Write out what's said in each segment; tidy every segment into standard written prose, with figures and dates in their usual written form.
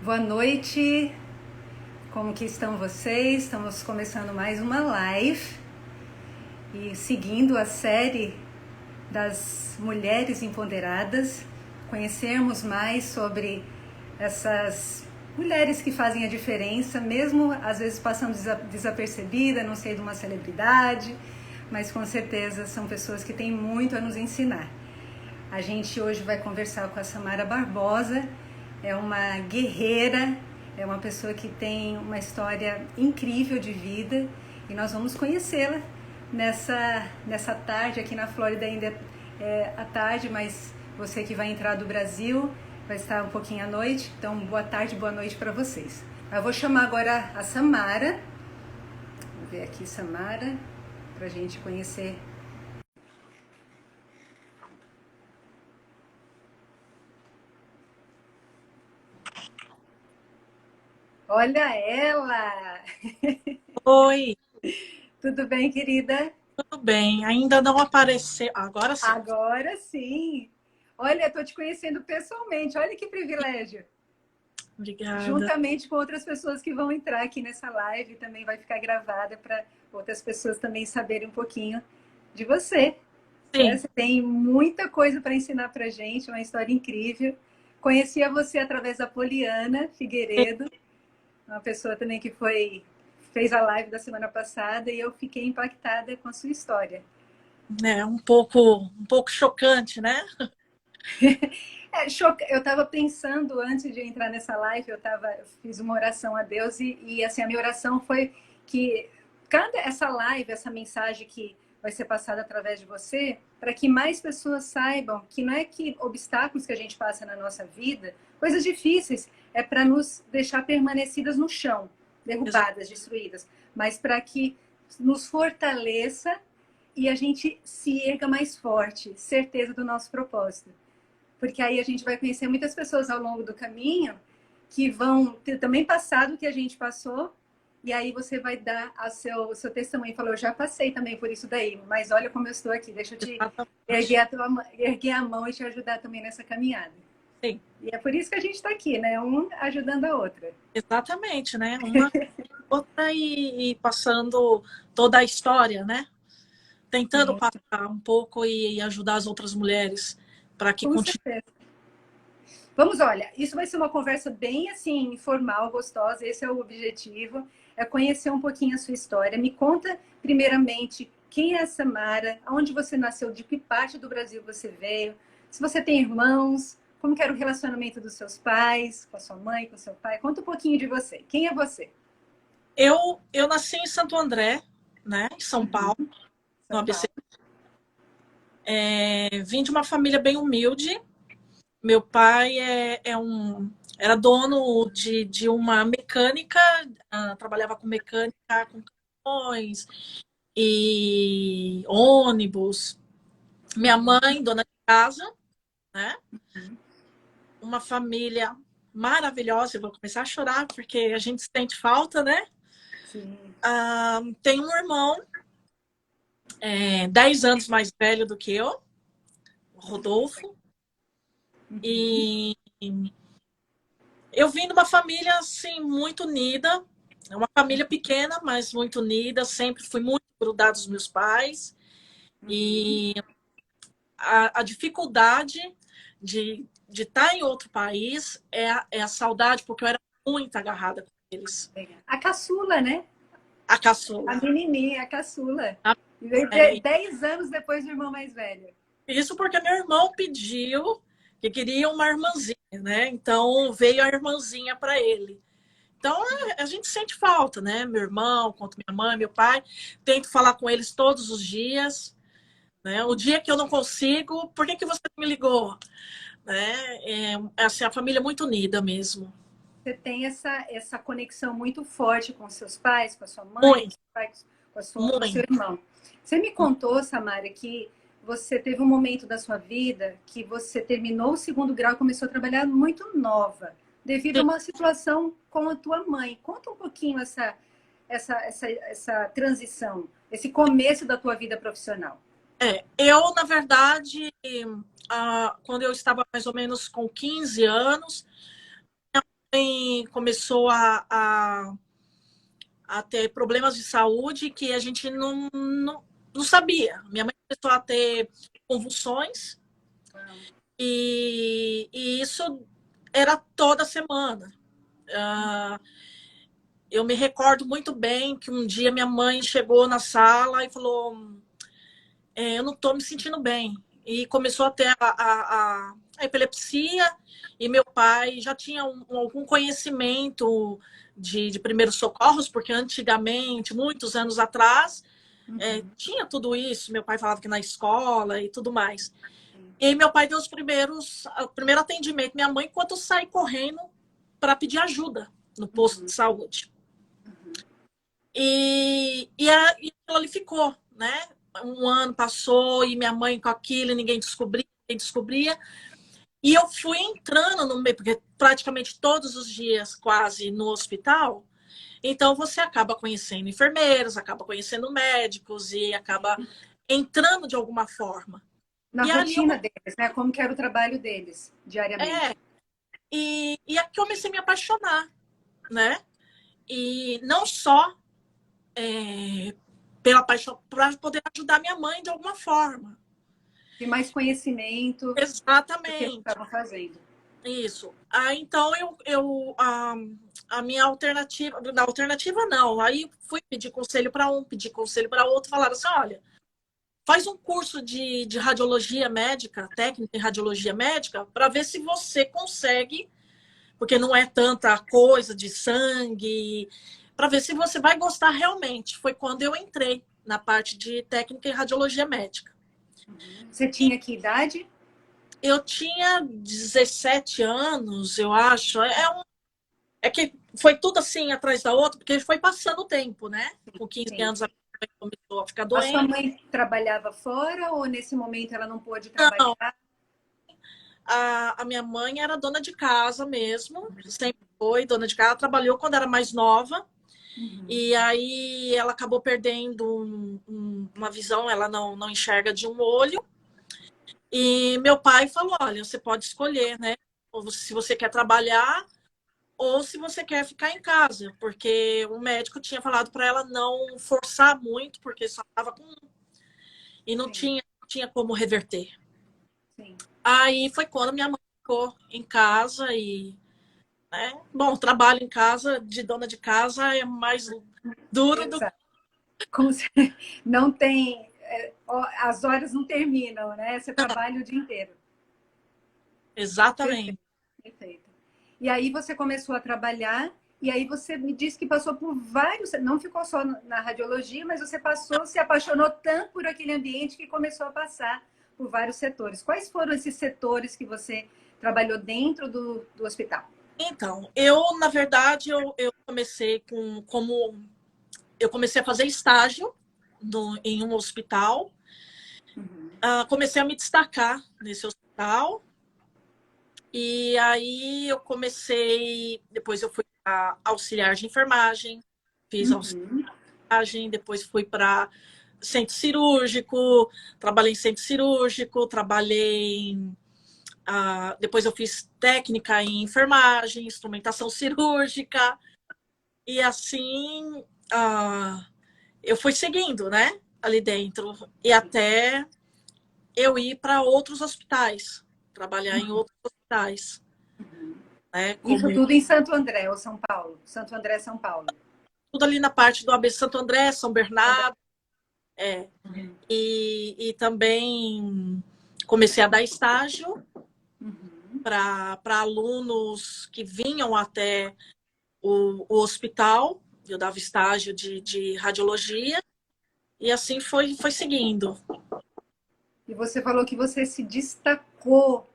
Boa noite, como que estão vocês? Estamos começando mais uma live e seguindo a série das mulheres empoderadas, conhecermos mais sobre essas mulheres que fazem a diferença, mesmo às vezes passando desapercebida, não sei, de uma celebridade, mas com certeza são pessoas que têm muito a nos ensinar. A gente hoje vai conversar com a Samara Barbosa, é uma guerreira, é uma pessoa que tem uma história incrível de vida e nós vamos conhecê-la nessa tarde. Aqui na Flórida ainda é à tarde, mas você que vai entrar do Brasil vai estar um pouquinho à noite, então boa tarde, boa noite para vocês. Eu vou chamar agora a Samara, vou ver aqui Samara, para a gente conhecer. Olha ela! Oi, Tudo bem, querida? tudo bem? Ainda não apareceu. Agora sim. Agora sim! Olha, estou te conhecendo pessoalmente, olha que privilégio! Obrigada. Juntamente com outras pessoas que vão entrar aqui nessa live, também vai ficar gravada para outras pessoas também saberem um pouquinho de você. Né? Sim, Você tem muita coisa para ensinar para gente, uma história incrível. Conhecia você através da Poliana Figueiredo, uma pessoa também que fez a live da semana passada e eu fiquei impactada com a sua história. é um pouco chocante, né? Eu estava pensando antes de entrar nessa live, eu fiz uma oração a Deus e assim a minha oração foi que cada essa live, essa mensagem que vai ser passada através de você, para que mais pessoas saibam que não é que obstáculos que a gente passa na nossa vida, coisas difíceis, é para nos deixar permanecidas no chão, derrubadas, destruídas, mas para que nos fortaleça e a gente se erga mais forte, certeza do nosso propósito. Porque aí a gente vai conhecer muitas pessoas ao longo do caminho que vão ter também passado o que a gente passou, e aí você vai dar o seu testemunho. Falou, eu já passei também por isso daí, mas olha como eu estou aqui, deixa eu te Exatamente. erguer a mão e te ajudar também nessa caminhada. Sim, E é por isso que a gente está aqui, né? Um ajudando a outra. exatamente, né? Uma outra e passando toda a história, né? Tentando Sim, passar um pouco e ajudar as outras mulheres para que com continuem. certeza. Vamos, olha, isso vai ser uma conversa bem assim, informal, gostosa, esse é o objetivo, é conhecer um pouquinho a sua história. Me conta, primeiramente, quem é a Samara, onde você nasceu, de que parte do Brasil você veio, se você tem irmãos, como que era o relacionamento dos seus pais, com a sua mãe, com o seu pai. Conta um pouquinho de você. Quem é você? Eu nasci em Santo André, né? Em São Paulo, no São ABC. Paulo. Vim de uma família bem humilde. Meu pai era dono de uma mecânica, trabalhava com mecânica, com caminhões e ônibus. Minha mãe, dona de casa, né? Uma família maravilhosa. Eu vou começar a chorar porque a gente sente falta, né? Sim. Tem um irmão, 10 anos mais velho do que eu, o Rodolfo. E eu vim de uma família assim muito unida, é uma família pequena, mas muito unida. Sempre fui muito grudada dos meus pais e a dificuldade de estar em outro país é a saudade, porque eu era muito agarrada com eles. A caçula, né? A A caçula. menininha, a caçula. E veio É, 10 anos depois do irmão mais velho. isso porque meu irmão pediu que queria uma irmãzinha, né? Então veio a irmãzinha para ele. Então, a gente sente falta, né? Meu irmão, quanto minha mãe, meu pai. Tento falar com eles todos os dias. Né? O dia que eu não consigo, por que você me ligou? Né? Assim, a família é muito unida mesmo. Você tem essa conexão muito forte com seus pais, com a sua mãe, com Muito, seu pai, com o seu muito. irmão. Você me contou, Samara, que você teve um momento da sua vida que você terminou o segundo grau e começou a trabalhar muito nova, devido a Sim. uma situação com a tua mãe. Conta um pouquinho essa transição, esse começo da tua vida profissional. Eu, na verdade, quando eu estava mais ou menos com 15 anos, começou a ter problemas de saúde que a gente não sabia. Minha mãe começou a ter convulsões e isso era toda semana. Eu me recordo muito bem que um dia minha mãe chegou na sala e falou: eu não estou me sentindo bem. E começou a ter a epilepsia, e meu pai já tinha algum conhecimento de primeiros socorros, porque antigamente, muitos anos atrás, tinha tudo isso. Meu pai falava que na escola e tudo mais. E aí meu pai deu o primeiro atendimento, minha mãe, enquanto eu saí correndo para pedir ajuda no posto de saúde. E ela ali ficou, né? Um ano passou e minha mãe com aquilo, ninguém descobria. E eu fui entrando no meio, porque praticamente todos os dias, quase, no hospital. Então, você acaba conhecendo enfermeiros, acaba conhecendo médicos e acaba entrando de alguma forma. Na rotina deles, né? Como que era o trabalho deles, diariamente. E aqui eu comecei a me apaixonar, né? E não só pela paixão, para poder ajudar minha mãe de alguma forma. E mais conhecimento. Exatamente. Do que eles estavam fazendo. Isso. Então, a minha alternativa... Na alternativa, não. Aí fui pedir conselho para um, pedir conselho para outro. Falaram assim, olha, faz um curso de radiologia médica, técnica em radiologia médica, para ver se você consegue, porque não é tanta coisa de sangue, para ver se você vai gostar realmente. Foi quando eu entrei na parte de técnica em radiologia médica. Você tinha que idade? Eu tinha 17 anos, eu acho. É que foi tudo assim, atrás da outra, porque foi passando o tempo, né? Com 15 Sim. anos, a mãe começou a ficar A sua doente. mãe trabalhava fora ou nesse momento ela não pôde trabalhar? Não, a minha mãe era dona de casa mesmo, sempre foi dona de casa. Ela trabalhou quando era mais nova. E aí ela acabou perdendo uma visão, ela não enxerga de um olho. E meu pai falou, olha, você pode escolher, né? Ou se você quer trabalhar ou se você quer ficar em casa, porque o médico tinha falado para ela não forçar muito, porque só estava com um. E não tinha como reverter. Sim. Aí foi quando minha mãe ficou em casa e... Né? Bom, trabalho em casa, de dona de casa, é mais duro do que... Como se não tem... as horas não terminam, né? Você trabalha o dia inteiro. Exatamente. Perfeito. E aí você começou a trabalhar, e aí você me disse que passou por vários... Não ficou só na radiologia, mas você se apaixonou tanto por aquele ambiente que começou a passar por vários setores. Quais foram esses setores que você trabalhou dentro do hospital? Então, na verdade, eu comecei eu comecei a fazer estágio em um hospital. Comecei a me destacar nesse hospital. E aí depois eu fui para auxiliar de enfermagem, fiz auxiliar, depois fui para centro cirúrgico, trabalhei em centro cirúrgico, depois eu fiz técnica em enfermagem, instrumentação cirúrgica, e assim eu fui seguindo, né, ali dentro, e até eu ir para outros hospitais, trabalhar em outros hospitais. Né, Isso tudo em Santo André ou São Paulo? Santo André, São Paulo. Tudo ali na parte do AB Santo André, São Bernardo. E também comecei a dar estágio para alunos que vinham até o hospital. Eu dava estágio de radiologia. E assim foi seguindo. E você falou que você se destacou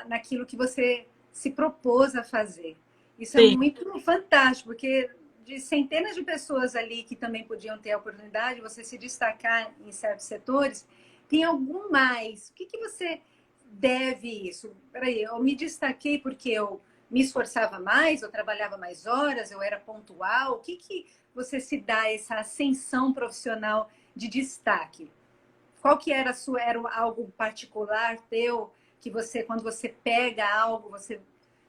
naquilo que você se propôs a fazer. Isso é muito fantástico, porque de centenas de pessoas ali que também podiam ter a oportunidade de você se destacar em certos setores, tem algum mais? O que você deve isso? Peraí, eu me destaquei porque eu me esforçava mais, eu trabalhava mais horas, eu era pontual. O que você se dá essa ascensão profissional de destaque? Qual que era a sua, era algo particular teu, que você, quando você pega algo, você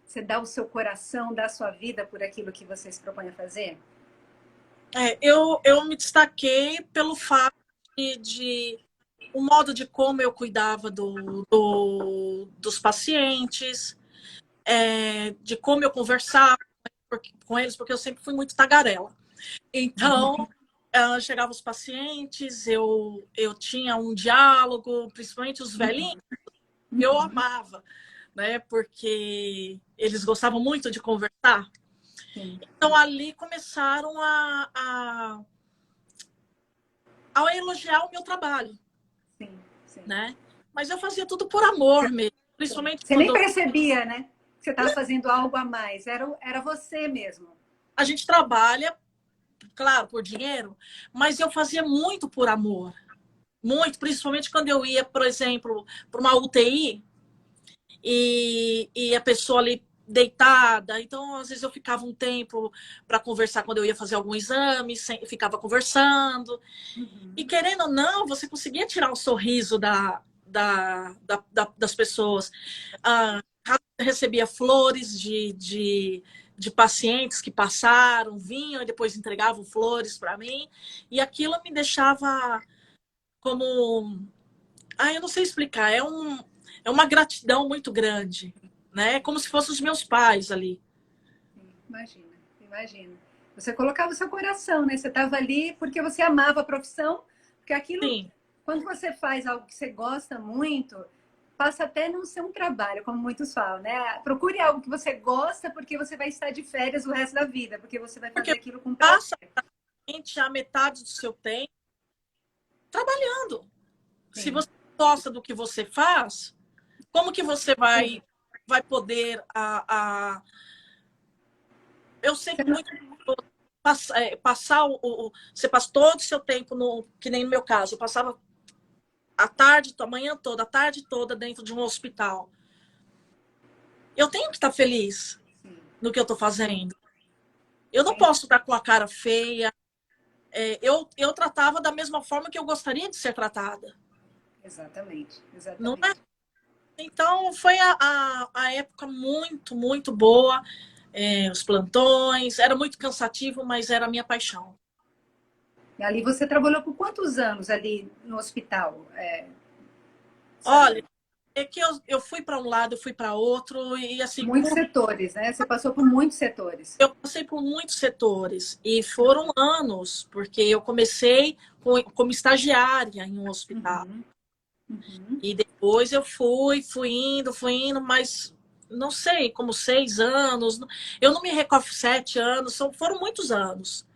Você dá o seu coração, dá a sua vida por aquilo que você se propõe a fazer? Eu me destaquei pelo fato o modo de como eu cuidava dos pacientes, de como eu conversava com eles, porque eu sempre fui muito tagarela. Então, chegavam os pacientes, eu tinha um diálogo, principalmente os velhinhos, eu amava, né? Porque eles gostavam muito de conversar. Sim. Então, ali começaram a elogiar o meu trabalho, Sim, sim. né? Mas eu fazia tudo por amor mesmo, principalmente Você nem quando percebia, né? Que você estava fazendo algo a mais. Era você mesmo. a gente trabalha, claro, por dinheiro, mas eu fazia muito por amor. Muito, principalmente quando eu ia, por exemplo, para uma UTI e a pessoa ali deitada. Então, às vezes, eu ficava um tempo para conversar quando eu ia fazer algum exame, ficava conversando. E querendo ou não, você conseguia tirar um sorriso das pessoas. Recebia flores de pacientes que passaram, vinham e depois entregavam flores para mim. E aquilo me deixava como. Eu não sei explicar, é uma gratidão muito grande, né? Como se fossem os meus pais ali. Imagina, imagina. Você colocava o seu coração, né? Você estava ali porque você amava a profissão, porque aquilo, Sim, quando você faz algo que você gosta muito, passa até não ser um trabalho, como muitos falam, né? Procure algo que você gosta, porque você vai estar de férias o resto da vida, porque você vai fazer porque aquilo com prazer. passa a metade do seu tempo trabalhando. Se Sim, você gosta do que você faz, como que você vai poder eu você sempre não... muito passar você passa todo o seu tempo no que nem no meu caso, eu passava a manhã toda, a tarde toda dentro de um hospital. Eu tenho que estar feliz Sim, no que eu estou fazendo. Eu não sim, posso estar com a cara feia. Eu tratava da mesma forma que eu gostaria de ser tratada. exatamente, Não é? exatamente. Então, foi a época muito, muito boa. Os plantões, era muito cansativo, mas era a minha paixão. E ali você trabalhou por quantos anos ali no hospital, Olha, sabendo? é que eu fui para um lado, eu fui para outro, e assim, Muitos setores, né? Você passou por muitos setores. eu passei por muitos setores, e foram anos, porque eu comecei como estagiária em um hospital. Uhum, uhum. E depois eu fui indo, mas não sei, como 6 anos. Eu não me recordo, 7 anos, foram muitos anos.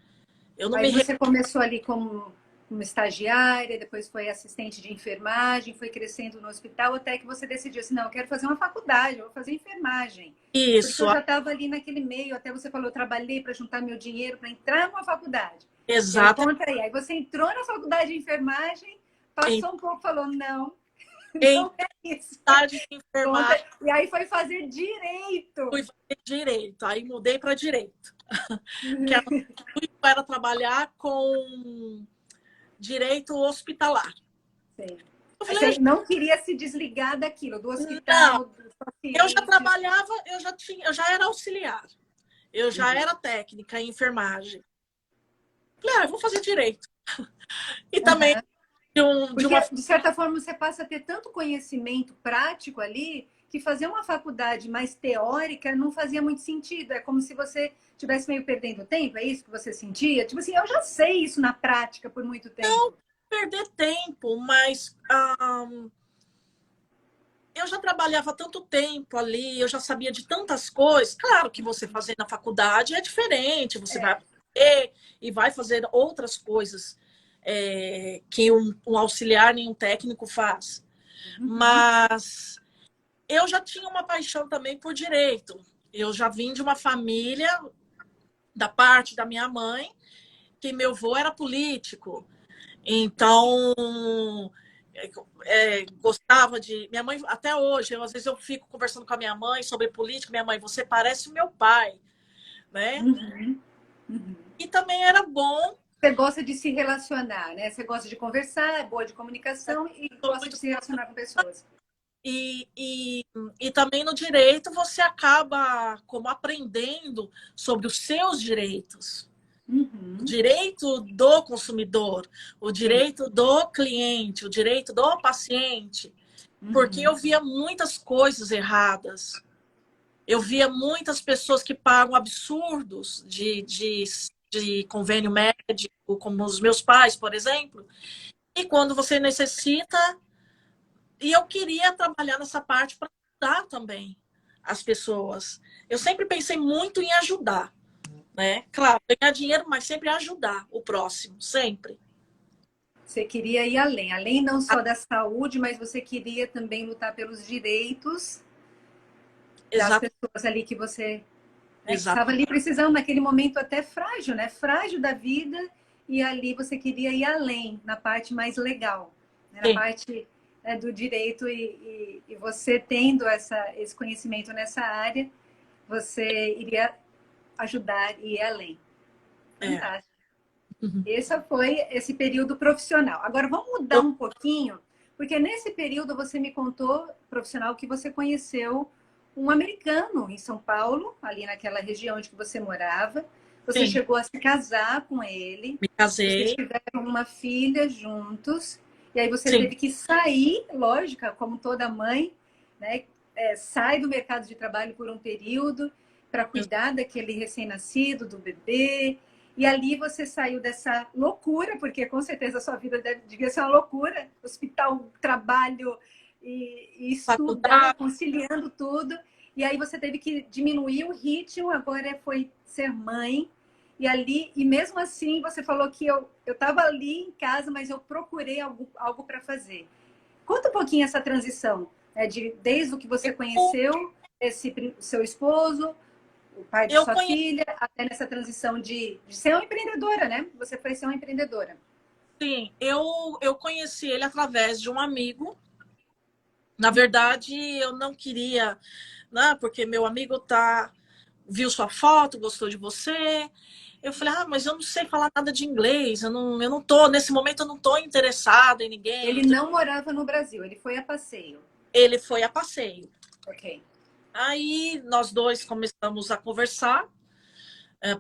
Eu não Aí me você começou ali como estagiária, depois foi assistente de enfermagem, foi crescendo no hospital, até que você decidiu assim, não, eu quero fazer uma faculdade, eu vou fazer enfermagem. Porque eu isso, já estava ali naquele meio, até você falou, eu trabalhei para juntar meu dinheiro para entrar numa faculdade. E aí exatamente. conta aí, aí você entrou na faculdade de enfermagem, Em, passou um pouco, falou, não, em não é isso. idade de Conta, enfermagem, e aí foi fazer direito. fui fazer direito. Aí mudei para direito. Que era, era trabalhar com direito hospitalar. Sim. Eu Aí falei, você não queria se desligar daquilo, do não, hospital, dos eu já pacientes. trabalhava, eu já era auxiliar, eu já Uhum. era técnica em enfermagem. Falei, eu vou fazer direito. E também Uhum. de Porque, uma. de certa forma, você passa a ter tanto conhecimento prático ali que fazer uma faculdade mais teórica não fazia muito sentido. É como se você estivesse meio perdendo tempo, é isso que você sentia? Tipo assim, eu já sei isso na prática por muito tempo. Perder tempo, mas eu já trabalhava tanto tempo ali, eu já sabia de tantas coisas. Claro que você fazer na faculdade é diferente, você vai É. aprender e vai fazer outras coisas que um auxiliar nem um técnico faz. Uhum. Mas eu já tinha uma paixão também por direito. Eu já vim de uma família, da parte da minha mãe, que meu avô era político. Então, gostava de. Minha mãe, até hoje, às vezes eu fico conversando com a minha mãe sobre política. Minha mãe, você parece o meu pai, né? Uhum. Uhum. E também era bom. Você gosta de se relacionar, né? Você gosta de conversar, é boa de comunicação e Sou gosta de muito, se relacionar com pessoas. E também no direito você acaba como aprendendo sobre os seus direitos. O direito do consumidor, o direito do cliente, o direito do paciente. Porque eu via muitas coisas erradas. Eu via muitas pessoas que pagam absurdos de convênio médico, como os meus pais, por exemplo. E quando você necessita... E eu queria trabalhar nessa parte para ajudar também as pessoas. Eu sempre pensei muito em ajudar, né? Claro, ganhar dinheiro, mas sempre ajudar o próximo, sempre. Você queria ir além, além não só da saúde, mas você queria também lutar pelos direitos das Exato, pessoas ali que você, né, que exato. estava ali precisando naquele momento até frágil, né? Frágil da vida, e ali você queria ir além, na parte mais legal, né? Na Sim, parte, né, do direito, e você tendo esse conhecimento nessa área, você iria ajudar e ir além. é. Fantástico. Uhum. Esse foi esse período profissional. Agora vamos mudar um pouquinho, porque nesse período você me contou, profissional, que você conheceu um americano em São Paulo, ali naquela região onde você morava. Você Sim, chegou a se casar com ele, me vocês casei. tiveram uma filha juntos, e aí você Sim, teve que sair, lógica, como toda mãe, né? Sai do mercado de trabalho por um período para cuidar daquele recém-nascido, do bebê. E ali você saiu dessa loucura, porque com certeza a sua vida devia ser uma loucura, hospital, trabalho e estudar, faculdade. conciliando tudo. E aí você teve que diminuir o ritmo, agora foi ser mãe. E ali, e mesmo assim, você falou que eu estava ali em casa, mas eu procurei algo para fazer. Conta um pouquinho essa transição, né, desde o que você Eu, conheceu esse seu esposo, o pai de eu sua conheci, filha, até nessa transição de ser uma empreendedora, né? Você foi ser uma empreendedora. eu conheci ele através de um amigo. Na verdade, eu não queria, né, porque meu amigo viu sua foto, gostou de você. Eu falei, mas eu não sei falar nada de inglês, eu não tô, nesse momento eu não tô interessada em ninguém. Ele não morava no Brasil, ele foi a passeio. Ele foi a passeio. Ok. Aí nós dois começamos a conversar.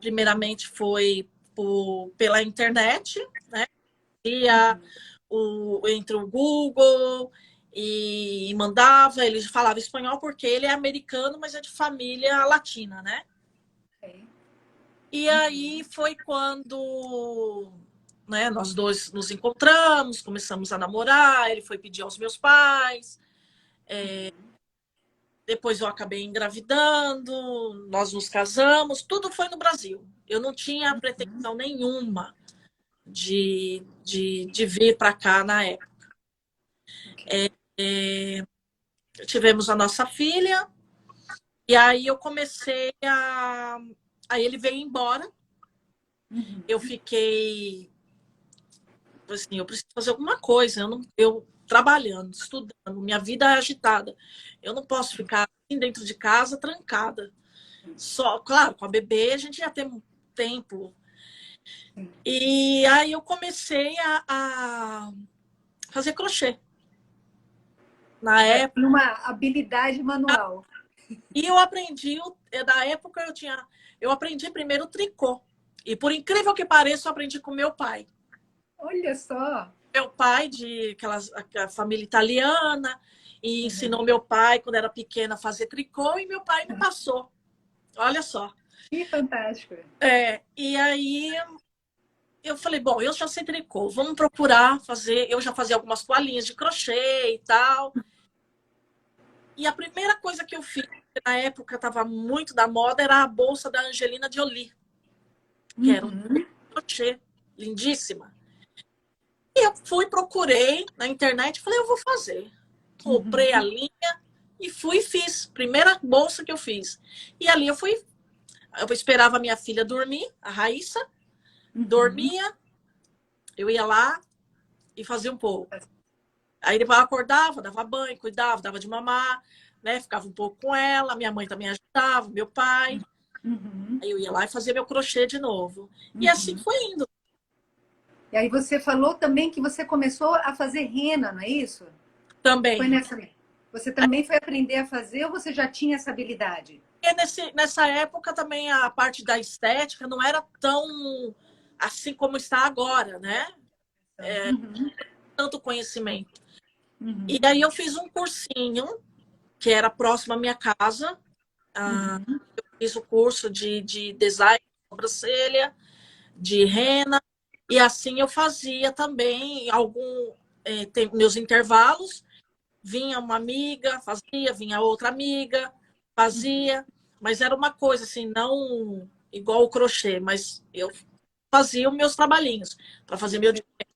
Primeiramente foi pela internet, né? Ia entre o Google e mandava, ele falava espanhol porque ele é americano, mas é de família latina, né? Ok. E aí foi quando, né, nós dois nos encontramos, começamos a namorar, ele foi pedir aos meus pais, depois eu acabei engravidando, nós nos casamos, tudo foi no Brasil. Eu não tinha pretensão nenhuma de vir para cá na época. Ok. Tivemos a nossa filha, e aí eu comecei a. Aí ele veio embora, eu fiquei assim, eu preciso fazer alguma coisa, eu trabalhando, estudando, minha vida é agitada. Eu não posso ficar assim dentro de casa trancada. Só, claro, com a bebê a gente já tem tempo. E aí eu comecei a fazer crochê. Na Já época, tinha uma habilidade manual. e eu aprendi, da época eu aprendi primeiro o tricô. E por incrível que pareça, eu aprendi com meu pai. Olha só. Meu pai aquela família italiana, e ensinou meu pai quando era pequena a fazer tricô, e meu pai me passou. Olha só. Que fantástico. E aí eu falei, bom, eu já sei tricô, vamos procurar fazer. Eu já fazia algumas toalhinhas de crochê e tal. E a primeira coisa que eu fiz, que na época estava muito da moda, era a bolsa da Angelina Jolie, que era um crochê, lindíssima. E eu procurei na internet, falei, eu vou fazer. Comprei a linha e fui e fiz. Primeira bolsa que eu fiz. E ali eu esperava a minha filha dormir, a Raíssa, dormia, eu ia lá e fazia um pouco. Aí depois eu acordava, dava banho, cuidava, dava de mamar, né? Ficava um pouco com ela, minha mãe também ajudava, meu pai. Aí eu ia lá e fazia meu crochê de novo. E assim foi indo. E aí você falou também que você começou a fazer rena, não é isso? Foi Também. nessa. Você também foi aprender a fazer ou você já tinha essa habilidade? E nessa época também a parte da estética não era tão assim como está agora, né? Uhum, Tanto conhecimento. E uhum, aí eu fiz um cursinho que era próximo à minha casa. uhum, Fiz o curso de design de sobrancelha, de rena, e assim eu fazia também meus intervalos. Vinha uma amiga, fazia, vinha outra amiga, fazia, mas era uma coisa assim, não igual o crochê, mas eu fazia os meus trabalhinhos para fazer meu você dinheiro.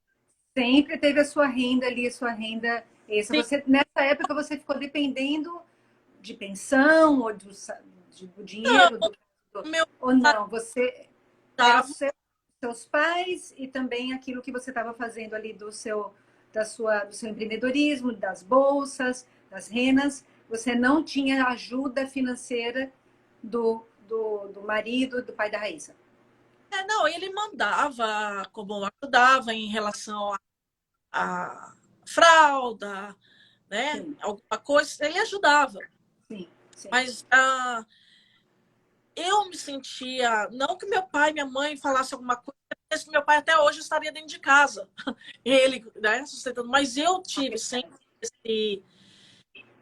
sempre teve a sua renda ali, a sua renda extra. Você, nessa época você ficou dependendo de pensão ou do dinheiro Meu ou pai não? Você era dava, seus pais e também aquilo que você estava fazendo ali do seu empreendedorismo, das bolsas, das renas. Você não tinha ajuda financeira do marido, do pai da Raíssa. não, ele mandava como ajudava em relação a fralda, né? Sim, Alguma coisa, ele ajudava. sim, sim. Mas eu me sentia, não que meu pai e minha mãe falassem alguma coisa, porque meu pai até hoje estaria dentro de casa, ele, né, sustentando, mas eu tive sempre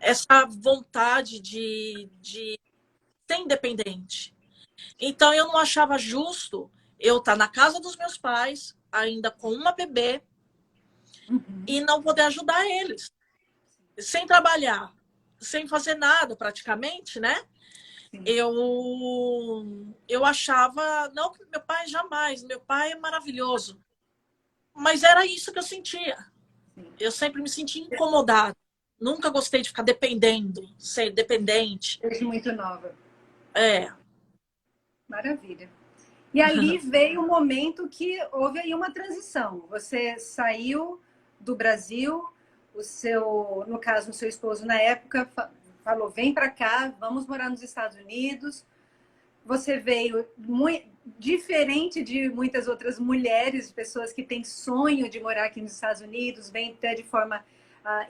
essa vontade de ser independente. Então eu não achava justo eu estar na casa dos meus pais, ainda com uma bebê, Uhum, e não poder ajudar eles, sem trabalhar, sem fazer nada praticamente, né? sim, Eu achava, não que meu pai jamais, meu pai é maravilhoso, mas era isso que eu sentia. sim. Eu sempre me sentia incomodada. Nunca gostei de ficar dependendo, ser dependente. Desde muito nova. É, Maravilha. E ali veio o momento que houve aí uma transição. Você saiu do Brasil, no caso, o seu esposo na época falou: vem para cá, vamos morar nos Estados Unidos. Você veio muito diferente de muitas outras mulheres, pessoas que têm sonho de morar aqui nos Estados Unidos, vem até de forma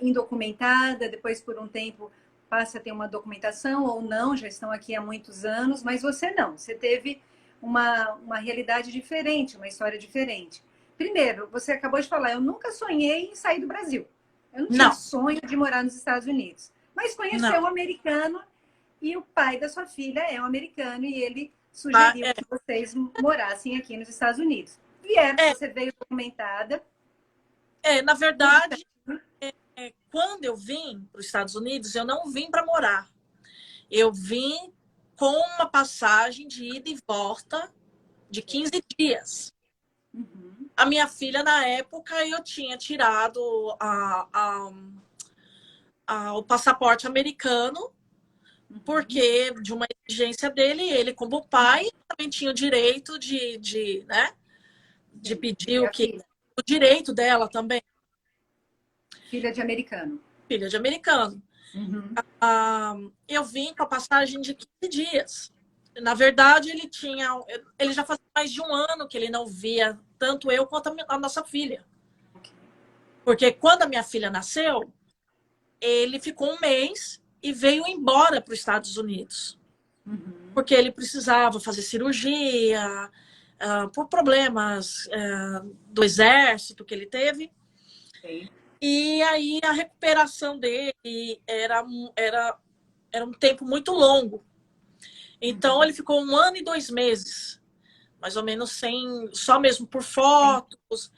indocumentada, depois por um tempo passa a ter uma documentação ou não, já estão aqui há muitos anos, mas você não, você teve uma realidade diferente, uma história diferente. Primeiro, você acabou de falar, eu nunca sonhei em sair do Brasil. Eu não tinha não, sonho de morar nos Estados Unidos. Mas conheceu não. um americano e o pai da sua filha é um americano e ele sugeriu É, que vocês morassem aqui nos Estados Unidos. Vieram, é, você veio documentada. na verdade, quando eu vim para os Estados Unidos, eu não vim para morar. Eu vim com uma passagem de ida e volta de 15 dias. Uhum, A minha filha, na época, eu tinha tirado o passaporte americano, uhum. porque de uma exigência dele, ele, como pai, também tinha o direito né, de Sim, pedir é o a que filha, o direito dela também, filha de americano. filha de americano. Uhum. Eu vim com a passagem de 15 dias. Na verdade, ele já fazia mais de um ano que ele não via tanto eu quanto a nossa filha. Porque quando a minha filha nasceu, ele ficou um mês e veio embora para os Estados Unidos. Uhum. Porque ele precisava fazer cirurgia, por problemas do exército que ele teve. Sei. E aí a recuperação dele era um tempo muito longo. Então ele ficou um ano e 2 meses, mais ou menos, só mesmo por Sim. fotos.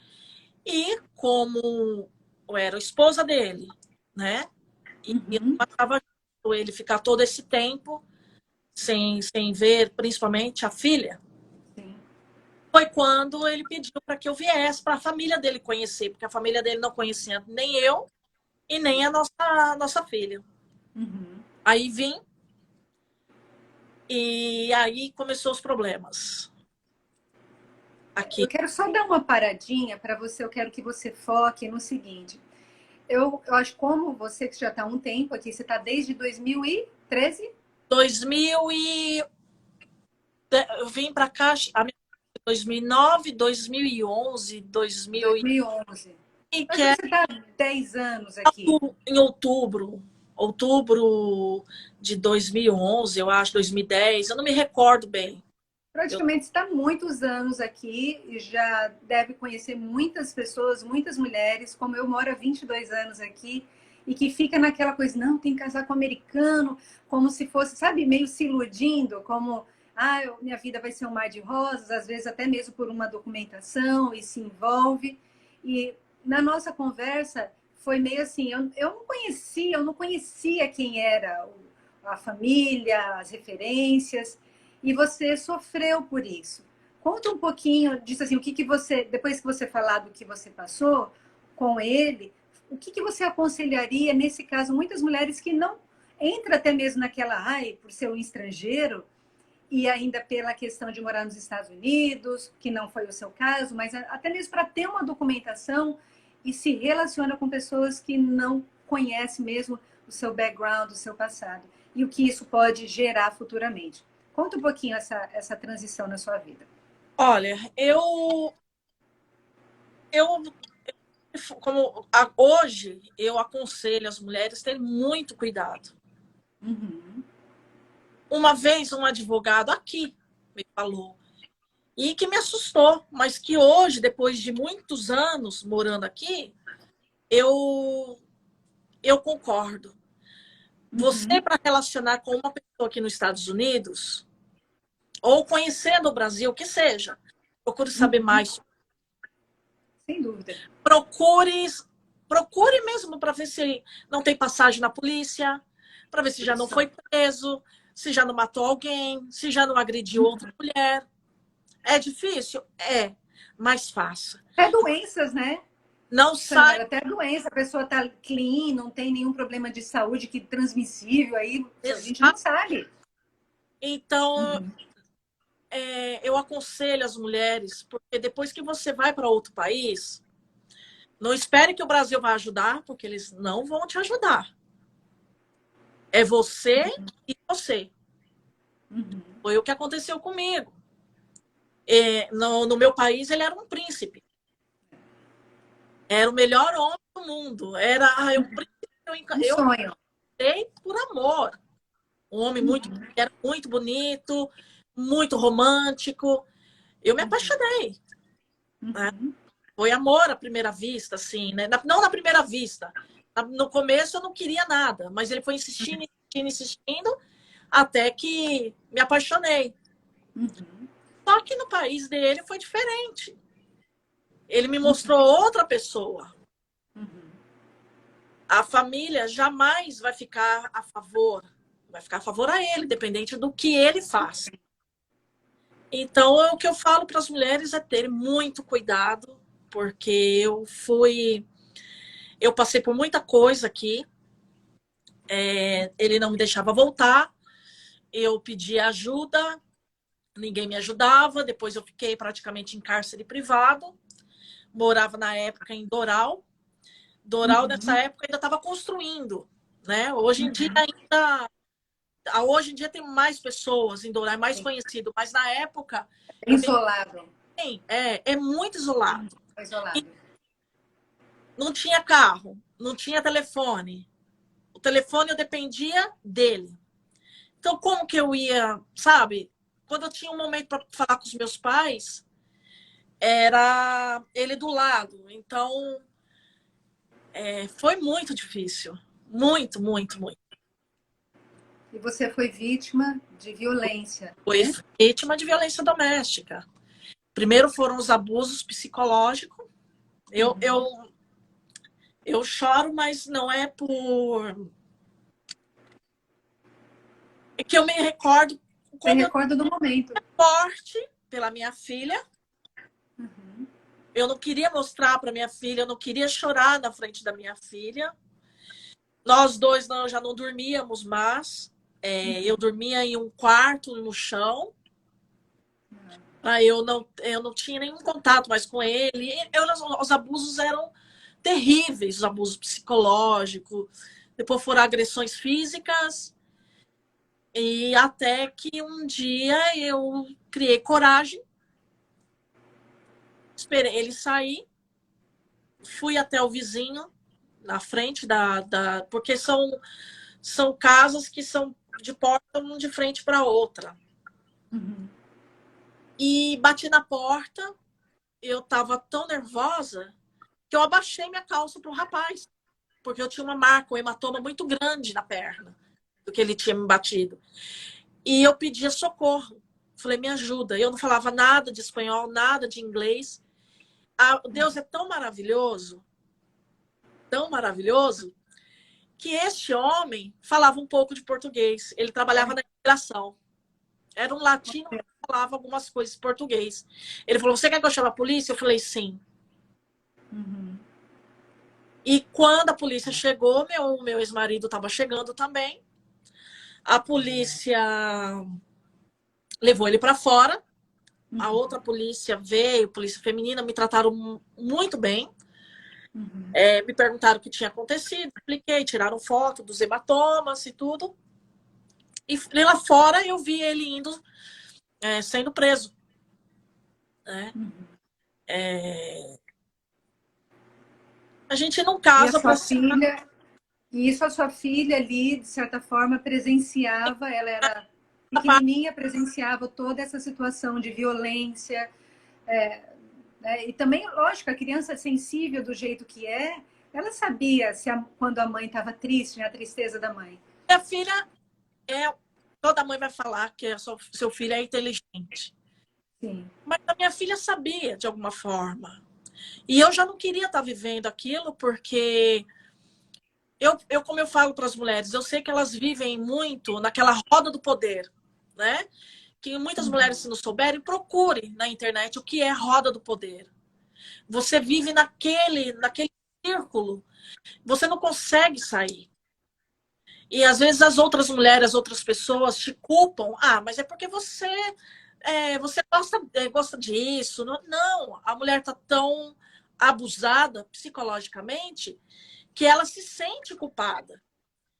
E como eu era a esposa dele, né? E eu Uhum. não achava justo ele ficar todo esse tempo sem ver, principalmente, a filha. Sim. Foi quando ele pediu para que eu viesse para a família dele conhecer, porque a família dele não conhecia nem eu e nem a nossa filha. Uhum. Aí vim e aí começou os problemas aqui. Eu quero só dar uma paradinha para você, eu quero que você foque no seguinte. Eu acho como você que já está há um tempo aqui, você está desde 2013? 2000 e eu vim para cá 2009, 2011, 2000 2011. e Eu que acho que é você está há 10 anos aqui. em outubro, outubro de 2011, eu acho, 2010, eu não me recordo bem. Praticamente está muitos anos aqui e já deve conhecer muitas pessoas, muitas mulheres, como eu moro há 22 anos aqui, e que fica naquela coisa, não, tem que casar com americano, como se fosse, sabe, meio se iludindo, como, minha vida vai ser um mar de rosas, às vezes até mesmo por uma documentação, e se envolve. E na nossa conversa foi meio assim, eu não conhecia quem era a família, as referências, e você sofreu por isso. Conta um pouquinho disso, assim, o que você, depois que você falar do que você passou com ele, o que você aconselharia nesse caso? Muitas mulheres que não entram até mesmo naquela, por ser um estrangeiro, e ainda pela questão de morar nos Estados Unidos, que não foi o seu caso, mas até mesmo para ter uma documentação e se relaciona com pessoas que não conhecem mesmo o seu background, o seu passado, e o que isso pode gerar futuramente. Conta um pouquinho essa transição na sua vida. Olha, hoje eu aconselho as mulheres a terem muito cuidado. Uhum. Uma vez um advogado aqui me falou, e que me assustou, mas que hoje, depois de muitos anos morando aqui, eu concordo. Você, para relacionar com uma pessoa aqui nos Estados Unidos, ou conhecendo o Brasil, que seja, procure saber mais. Sem dúvida. Procure mesmo para ver se não tem passagem na polícia, para ver se já não foi preso, se já não matou alguém, se já não agrediu outra mulher. É difícil? É, mas faça. É doenças, né? Não sai. Até doença, a pessoa está clean, não tem nenhum problema de saúde que transmissível, aí a gente não sabe. Então, eu aconselho as mulheres, porque depois que você vai para outro país, não espere que o Brasil vai ajudar, porque eles não vão te ajudar. É você e você. Foi o que aconteceu comigo. No meu país, ele era um príncipe. Era o melhor homem do mundo. Era um príncipe. Eu sonho. Dei por amor. Um homem era muito bonito, muito romântico. Eu me apaixonei. Né? Foi amor à primeira vista, assim, né? Não na primeira vista. No começo eu não queria nada, mas ele foi insistindo, insistindo, insistindo, até que me apaixonei. Só que no país dele foi diferente. Ele me mostrou outra pessoa. A família jamais vai ficar a favor. Vai ficar a favor a ele, dependente do que ele faz. Então, o que eu falo para as mulheres é ter muito cuidado, porque eu passei por muita coisa aqui. Ele não me deixava voltar. Eu pedi ajuda, ninguém me ajudava. Depois eu fiquei praticamente em cárcere privado. Morava na época em Doral. Doral, nessa época, ainda estava construindo. Né? Hoje em dia tem mais pessoas em Doral, é mais conhecido. Mas na época... Isolado. É muito isolado. Isolado. Não tinha carro, não tinha telefone. O telefone eu dependia dele. Então, como que eu ia, sabe? Quando eu tinha um momento para falar com os meus pais, era ele do lado. Então, foi muito difícil. Muito, muito, muito. E você foi vítima de violência. Foi vítima de violência doméstica. Primeiro foram os abusos psicológicos. Eu choro, mas não é por... É que eu me recordo... Você recorda do momento. Forte pela minha filha. Eu não queria mostrar para minha filha, eu não queria chorar na frente da minha filha. Nós dois já não dormíamos mais. Eu dormia em um quarto no chão. Eu não tinha nenhum contato mais com ele. Os abusos eram terríveis, os abusos psicológicos. Depois foram agressões físicas. E até que um dia eu criei coragem. Esperei ele sair. Fui até o vizinho, na frente porque são casas que são de porta um de frente para outra. Uhum. E bati na porta, eu estava tão nervosa que eu abaixei minha calça pro rapaz, porque eu tinha uma marca, um hematoma muito grande na perna, do que ele tinha me batido. E eu pedia socorro. Falei, me ajuda. Eu não falava nada de espanhol, nada de inglês. Deus é tão maravilhoso, que este homem falava um pouco de português. Ele trabalhava na imigração. Era um latino que falava algumas coisas em português. Ele falou, você quer que eu chame a polícia? Eu falei, sim. Uhum. E quando a polícia chegou, meu ex-marido estava chegando também. A polícia levou ele para fora. A outra polícia veio, polícia feminina, me trataram muito bem. Uhum. Me perguntaram o que tinha acontecido, expliquei, tiraram foto dos hematomas e tudo. E lá fora eu vi ele indo, sendo preso. Né? Uhum. A gente não E a casa para sua filha, e isso a sua filha ali, de certa forma, presenciava, ela era pequenininha, presenciava toda essa situação de violência, e também, lógico, a criança sensível do jeito que ela sabia quando a mãe estava triste, né, a tristeza da mãe. Minha filha toda mãe vai falar que seu filho é inteligente. Sim. Mas a minha filha sabia, de alguma forma. E eu já não queria estar vivendo aquilo, porque como eu falo para as mulheres, eu sei que elas vivem muito naquela roda do poder, né? Que muitas mulheres, se não souberem, procurem na internet o que é roda do poder. Você vive naquele círculo, você não consegue sair. E às vezes as outras mulheres, as outras pessoas te culpam. Mas é porque você gosta disso. Não, a mulher está tão abusada psicologicamente que ela se sente culpada.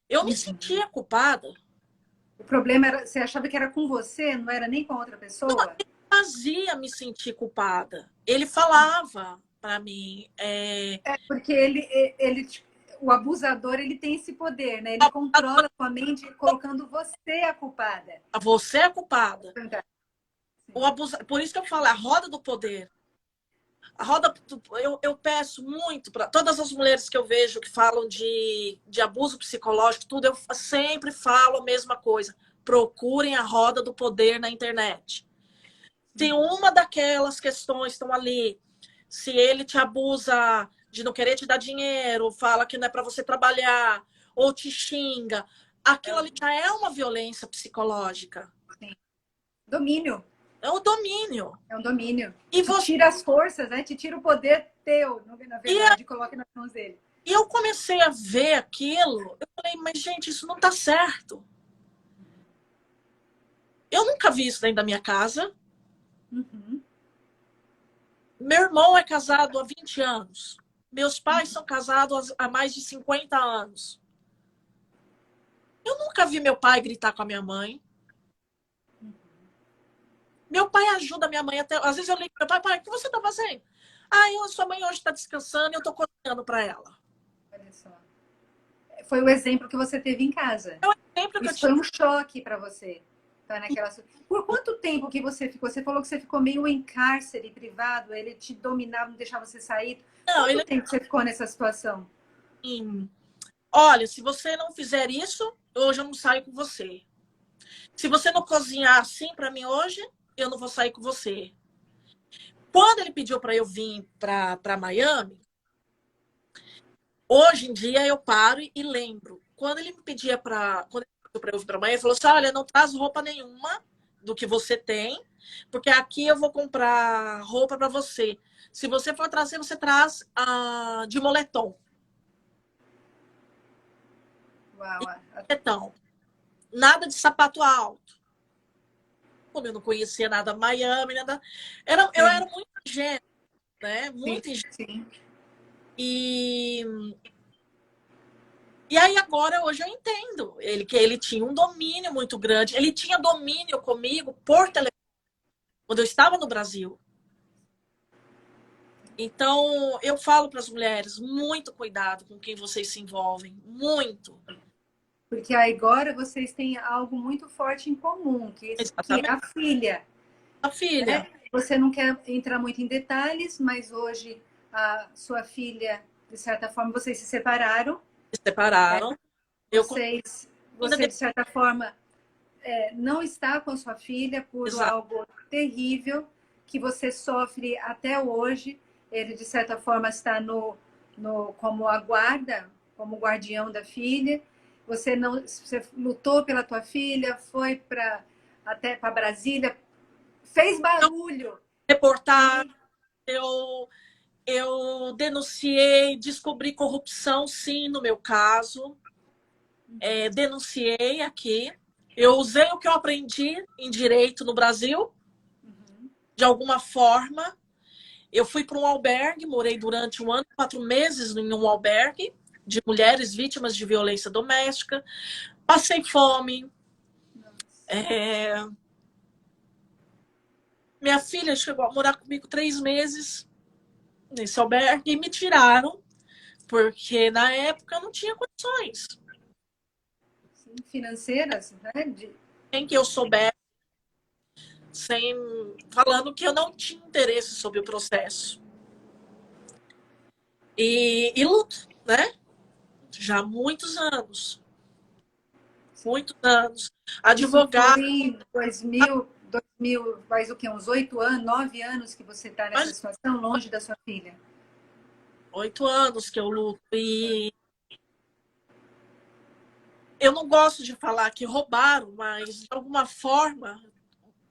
Eu me sentia culpada. O problema era, você achava que era com você, não era nem com outra pessoa? Fazia me sentir culpada. Ele falava para mim. Porque o abusador, ele tem esse poder, né? Ele controla a sua mente colocando você a culpada. Você é culpada. Por isso que eu falo, a roda do poder. A roda, eu peço muito para todas as mulheres que eu vejo que falam de abuso psicológico, tudo, eu sempre falo a mesma coisa. Procurem a roda do poder na internet. Se uma daquelas questões estão ali, se ele te abusa de não querer te dar dinheiro, fala que não é para você trabalhar, ou te xinga, aquilo ali já é uma violência psicológica. Sim. Domínio. É o domínio. É um domínio. E te tira as forças, né? Te tira o poder teu, na verdade, e coloca nas mãos dele. E eu comecei a ver aquilo, eu falei, mas gente, isso não tá certo. Eu nunca vi isso dentro da minha casa. Uhum. Meu irmão é casado há 20 anos. Meus pais são casados há mais de 50 anos. Eu nunca vi meu pai gritar com a minha mãe. Meu pai ajuda a minha mãe até. Às vezes eu ligo pro meu pai, o que você tá fazendo? Sua mãe hoje está descansando e eu tô cozinhando para ela. Olha só. Foi o exemplo que você teve em casa. Isso foi um choque para você. Tá naquela... Por quanto tempo que você ficou? Você falou que você ficou meio em cárcere privado, ele te dominava, não deixava você sair. Quanto tempo você ficou nessa situação? Olha, se você não fizer isso, hoje eu não saio com você. Se você não cozinhar assim para mim hoje, eu não vou sair com você. Quando ele pediu para eu vir para Miami, hoje em dia eu paro e lembro. Quando ele me pedia para eu vir para Miami, ele falou assim: olha, não traz roupa nenhuma do que você tem, porque aqui eu vou comprar roupa para você. Se você for trazer, você traz de moletom. Uau. Então, nada de sapato alto. Como eu não conhecia nada Miami, nada. Eu era muito ingênua, né? Muito ingênua. Sim. E aí agora, hoje eu entendo que ele tinha um domínio muito grande. Ele tinha domínio comigo por telefone, quando eu estava no Brasil. Então, eu falo para as mulheres, muito cuidado com quem vocês se envolvem. Muito. Porque agora vocês têm algo muito forte em comum, que é Exatamente. a filha. A filha. Né? Você não quer entrar muito em detalhes, mas hoje a sua filha, de certa forma, vocês se separaram. Se separaram. Eu ainda Você de certa forma, não está com sua filha por exato. algo terrível que você sofre até hoje. Ele, de certa forma, está como a guarda, como guardião da filha. Você lutou pela tua filha, foi até para Brasília, fez barulho. Reportar, eu, eu denunciei, descobri corrupção, sim, no meu caso. Denunciei aqui. Eu usei o que eu aprendi em direito no Brasil, de alguma forma. Eu fui para um albergue, morei durante 1 ano e 4 meses em um albergue de mulheres vítimas de violência doméstica. Passei fome. Minha filha chegou a morar comigo 3 meses nesse albergue e me tiraram, porque na época eu não tinha condições. Sim, financeiras, né? Sem que eu soubesse, falando que eu não tinha interesse sobre o processo. E luto, né? Já há muitos anos. Muitos anos. Isso Advogado. foi em 2000, faz o quê? Uns 8 anos, 9 anos que você está nessa situação, longe da sua filha. 8 anos que eu luto. E eu não gosto de falar que roubaram, mas de alguma forma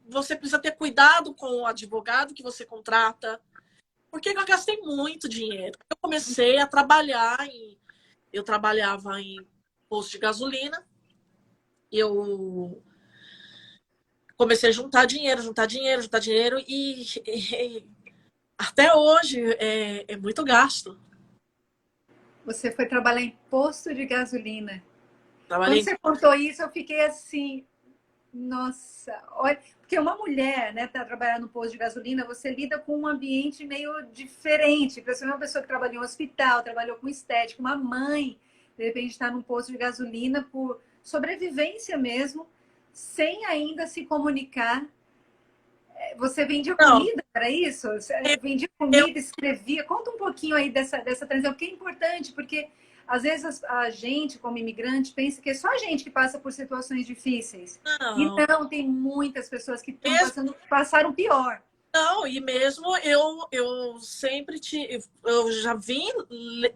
você precisa ter cuidado com o advogado que você contrata. Porque eu gastei muito dinheiro. Eu comecei a trabalhar eu trabalhava em posto de gasolina. Eu comecei a juntar dinheiro, juntar dinheiro, juntar dinheiro e até hoje é muito gasto. Você foi trabalhar em posto de gasolina. Quando Trabalhei. você contou isso, eu fiquei assim, nossa, olha, porque uma mulher, né, tá trabalhando no posto de gasolina, você lida com um ambiente meio diferente. Você é uma pessoa que trabalhou em um hospital, trabalhou com estética, uma mãe, de repente está num posto de gasolina por sobrevivência mesmo, sem ainda se comunicar. Você vendia Não, comida para isso? Você vendia eu comida, escrevia? Conta um pouquinho aí dessa transição, porque é importante, porque às vezes a gente, como imigrante, pensa que é só a gente que passa por situações difíceis. E não. não, tem muitas pessoas que estão Mesmo, passaram pior. não, e mesmo eu sempre eu já vim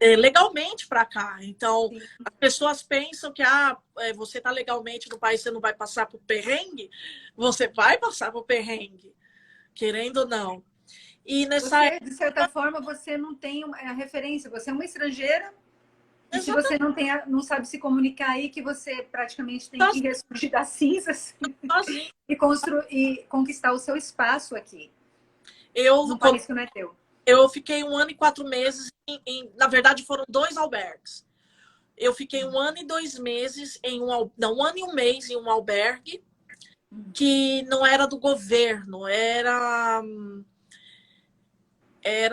legalmente para cá. Então, Sim. as pessoas pensam que você está legalmente no país, você não vai passar por perrengue. Você vai passar por perrengue, querendo ou não. E nessa Você, de certa forma, você não tem a referência, você é uma estrangeira. E se época, você não sabe se comunicar aí, que você praticamente tem que ressurgir das cinzas sozinha. e conquistar o seu espaço aqui, Eu, num país que não é teu. eu fiquei 1 ano e 4 meses, na verdade foram 2 albergues. Eu fiquei 1 ano e 2 meses não, 1 ano e 1 mês em um albergue que não era do governo, era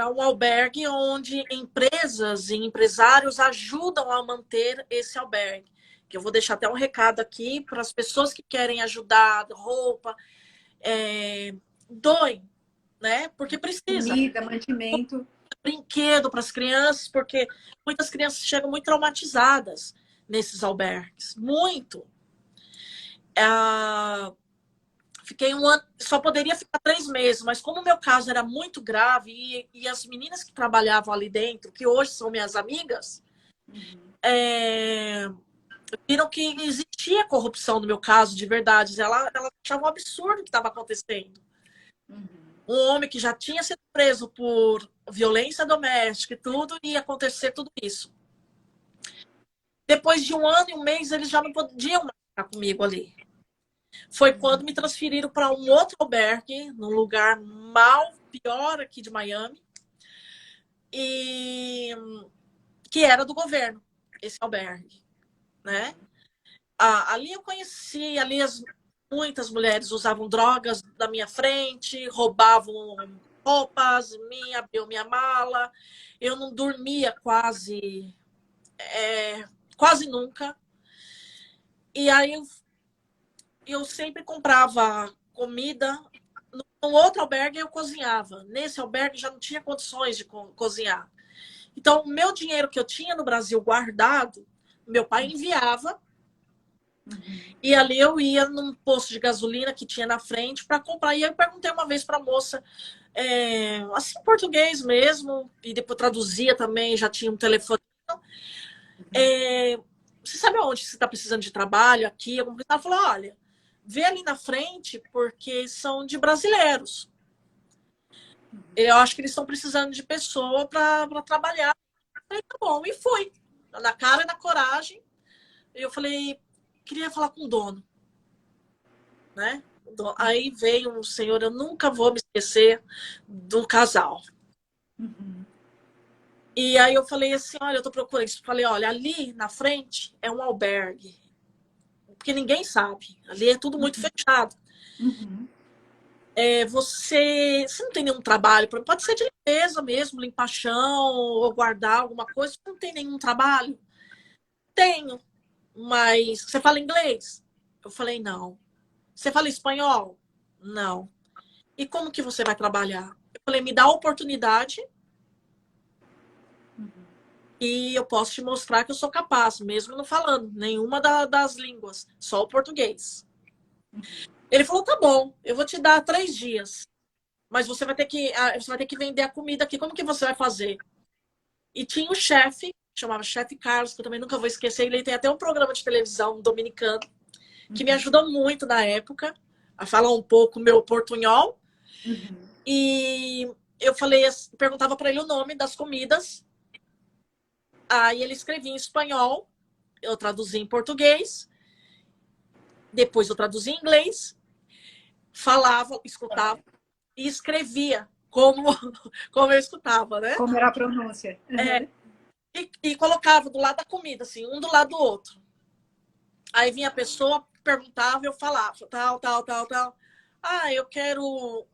um albergue onde empresas e empresários ajudam a manter esse albergue. Que eu vou deixar até um recado aqui para as pessoas que querem ajudar, roupa, doem, né? Porque precisa. Comida, mantimento. Brinquedo para as crianças, porque muitas crianças chegam muito traumatizadas nesses albergues. Muito. Fiquei 1 ano, só poderia ficar 3 meses, mas como o meu caso era muito grave e as meninas que trabalhavam ali dentro, que hoje são minhas amigas, viram que existia corrupção no meu caso, de verdade. Elas achavam um absurdo o que estava acontecendo. Um homem que já tinha sido preso por violência doméstica e tudo, ia acontecer tudo isso. Depois de 1 ano e 1 mês, eles já não podiam mais ficar comigo ali. Foi quando me transferiram para um outro albergue, num lugar pior aqui de Miami, e que era do governo, esse albergue, né? Ali eu conheci, muitas mulheres usavam drogas na minha frente, roubavam roupas, abriam minha mala. Eu não dormia quase nunca. E aí eu sempre comprava comida. No outro albergue eu cozinhava. Nesse albergue já não tinha condições de cozinhar. Então, o meu dinheiro que eu tinha no Brasil guardado, meu pai enviava. E ali eu ia num posto de gasolina que tinha na frente para comprar. E aí eu perguntei uma vez para a moça, assim, em português mesmo, e depois traduzia também, já tinha um telefone. Você sabe aonde você está precisando de trabalho aqui? Ela falou, olha, vê ali na frente, porque são de brasileiros. Eu acho que eles estão precisando de pessoa para trabalhar. Eu falei, tá bom, e fui. Na cara e na coragem. Eu falei, queria falar com o dono, né? Aí veio um senhor, eu nunca vou me esquecer do casal. E aí eu falei assim, olha, eu tô procurando isso. Falei, olha, ali na frente é um albergue. Porque ninguém sabe. Ali é tudo muito fechado. Você não tem nenhum trabalho, pode ser de limpeza mesmo, limpar chão ou guardar alguma coisa, você não tem nenhum trabalho? Tenho, mas você fala inglês? Eu falei, não. Você fala espanhol? Não. E como que você vai trabalhar? Eu falei, me dá a oportunidade e eu posso te mostrar que eu sou capaz, mesmo não falando nenhuma das línguas, só o português. Ele falou, tá bom, eu vou te dar 3 dias, mas você vai ter que vender a comida aqui. Como que você vai fazer? E tinha um chefe, chamava Chefe Carlos, que eu também nunca vou esquecer. Ele tem até um programa de televisão dominicano, que me ajudou muito na época a falar um pouco meu portunhol. E eu falei, perguntava para ele o nome das comidas. Aí ele escrevia em espanhol, eu traduzi em português, depois eu traduzi em inglês, falava, escutava e escrevia como eu escutava, né? Como era a pronúncia. E colocava do lado da comida, assim, um do lado do outro. Aí vinha a pessoa, perguntava, eu falava, tal, tal, tal, tal. Ah, eu quero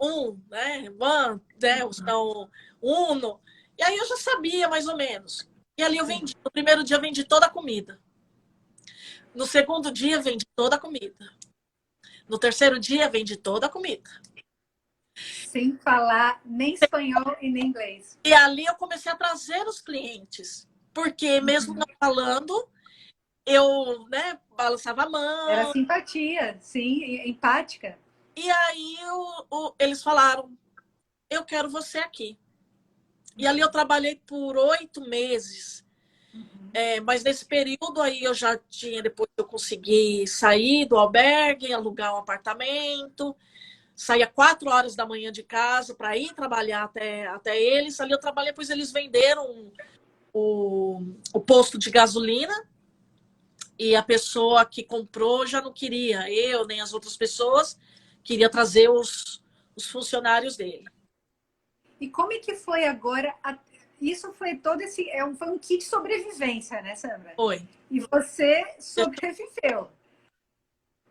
né? One, né? Então, uno. E aí eu já sabia, mais ou menos. E ali eu vendi. No primeiro dia eu vendi toda a comida. No segundo dia, vendi toda a comida. No terceiro dia, vendi toda a comida. Sem falar nem espanhol e nem inglês. E ali eu comecei a trazer os clientes. Porque mesmo não falando, eu, né, balançava a Era mão. simpatia, sim, empática. E aí eles falaram, eu quero você aqui. E ali eu trabalhei por 8 meses. Mas nesse período aí eu já tinha, depois eu consegui sair do albergue, alugar um apartamento, saía 4 horas da manhã de casa para ir trabalhar até eles. Ali eu trabalhei, pois eles venderam o posto de gasolina e a pessoa que comprou já não queria, eu nem as outras pessoas, queria trazer os funcionários dele. E como é que foi agora? Isso foi todo esse. Foi um kit de sobrevivência, né, Sandra? Foi. E você sobreviveu.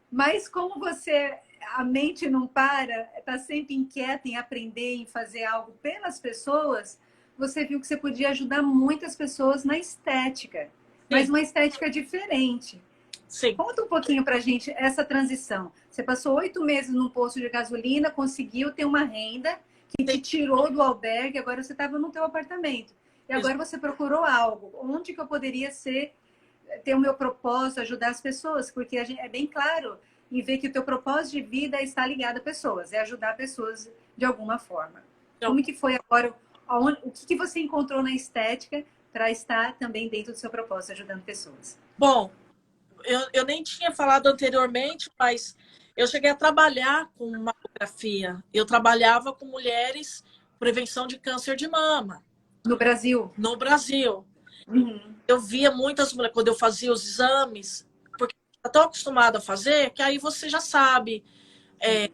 Mas como você. A mente não para, está sempre inquieta em aprender, em fazer algo pelas pessoas, você viu que você podia ajudar muitas pessoas na estética, mas uma estética diferente. Sim. Conta um pouquinho pra gente essa transição. Você passou 8 meses num posto de gasolina, conseguiu ter uma renda que te tirou do albergue, agora você estava no teu apartamento. E agora você procurou algo. Onde que eu poderia ter o meu propósito, ajudar as pessoas? Porque é bem claro em ver que o teu propósito de vida está ligado a pessoas, é ajudar pessoas de alguma forma. Como que foi agora? O que você encontrou na estética para estar também dentro do seu propósito, ajudando pessoas? Bom, eu nem tinha falado anteriormente, mas eu cheguei a trabalhar com mamografia. Eu trabalhava com mulheres, prevenção de câncer de mama. No Brasil? No Brasil. Eu via muitas mulheres, quando eu fazia os exames, porque eu estou acostumada a fazer, que aí você já sabe se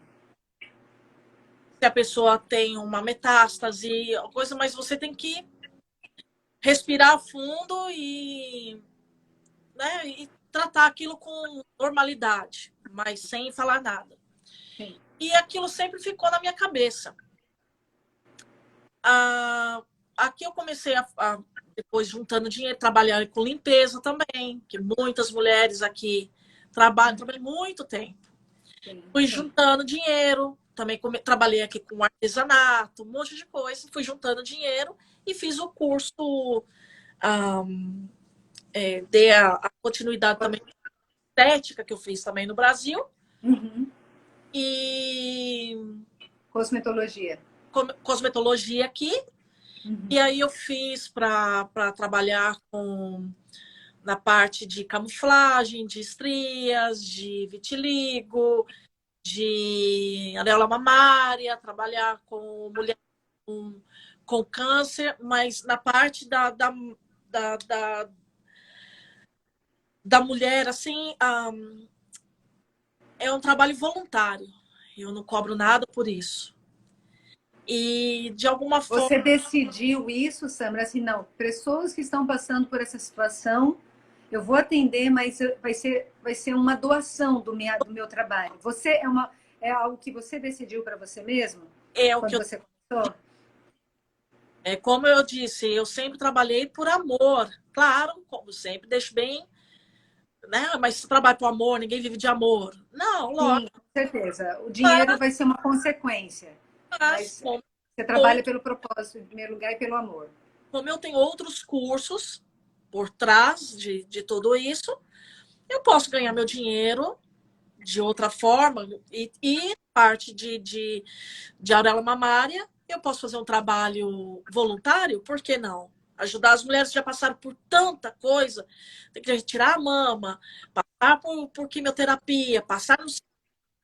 a pessoa tem uma metástase, coisa, mas você tem que respirar fundo né, e tratar aquilo com normalidade, mas sem falar nada. Sim. E aquilo sempre ficou na minha cabeça. Aqui eu comecei depois juntando dinheiro, trabalhar com limpeza também, que muitas mulheres aqui Trabalhei muito tempo. Sim, Fui sim. juntando dinheiro, também trabalhei aqui com artesanato, um monte de coisa. Fui juntando dinheiro e fiz o curso, dei a continuidade também estética que eu fiz também no Brasil. Uhum. E Cosmetologia. cosmetologia aqui. Uhum. E aí eu fiz para trabalhar na parte de camuflagem, de estrias, de vitiligo, de areola mamária, trabalhar com mulher com câncer, mas na parte da, da, da mulher, assim, é um trabalho voluntário. Eu não cobro nada por isso. E, de alguma forma, Você decidiu isso, Samra, assim, não, pessoas que estão passando por essa situação, eu vou atender, mas vai ser uma doação do meu trabalho. É algo que você decidiu para você mesmo? é o que Quando eu. você começou? É como eu disse, eu sempre trabalhei por amor. Claro, como sempre, deixo bem, né? Mas se trabalha por amor, ninguém vive de amor. Não, Sim, lógico. com certeza. O dinheiro vai ser uma consequência, Mas mas você trabalha outro, pelo propósito, em primeiro lugar, e pelo amor. como eu tenho outros cursos por trás de tudo isso, eu posso ganhar meu dinheiro de outra forma e parte de auréola mamária, eu posso fazer um trabalho voluntário, por que não? Ajudar as mulheres que já passaram por tanta coisa, tem que retirar a mama, passar por quimioterapia, passar no...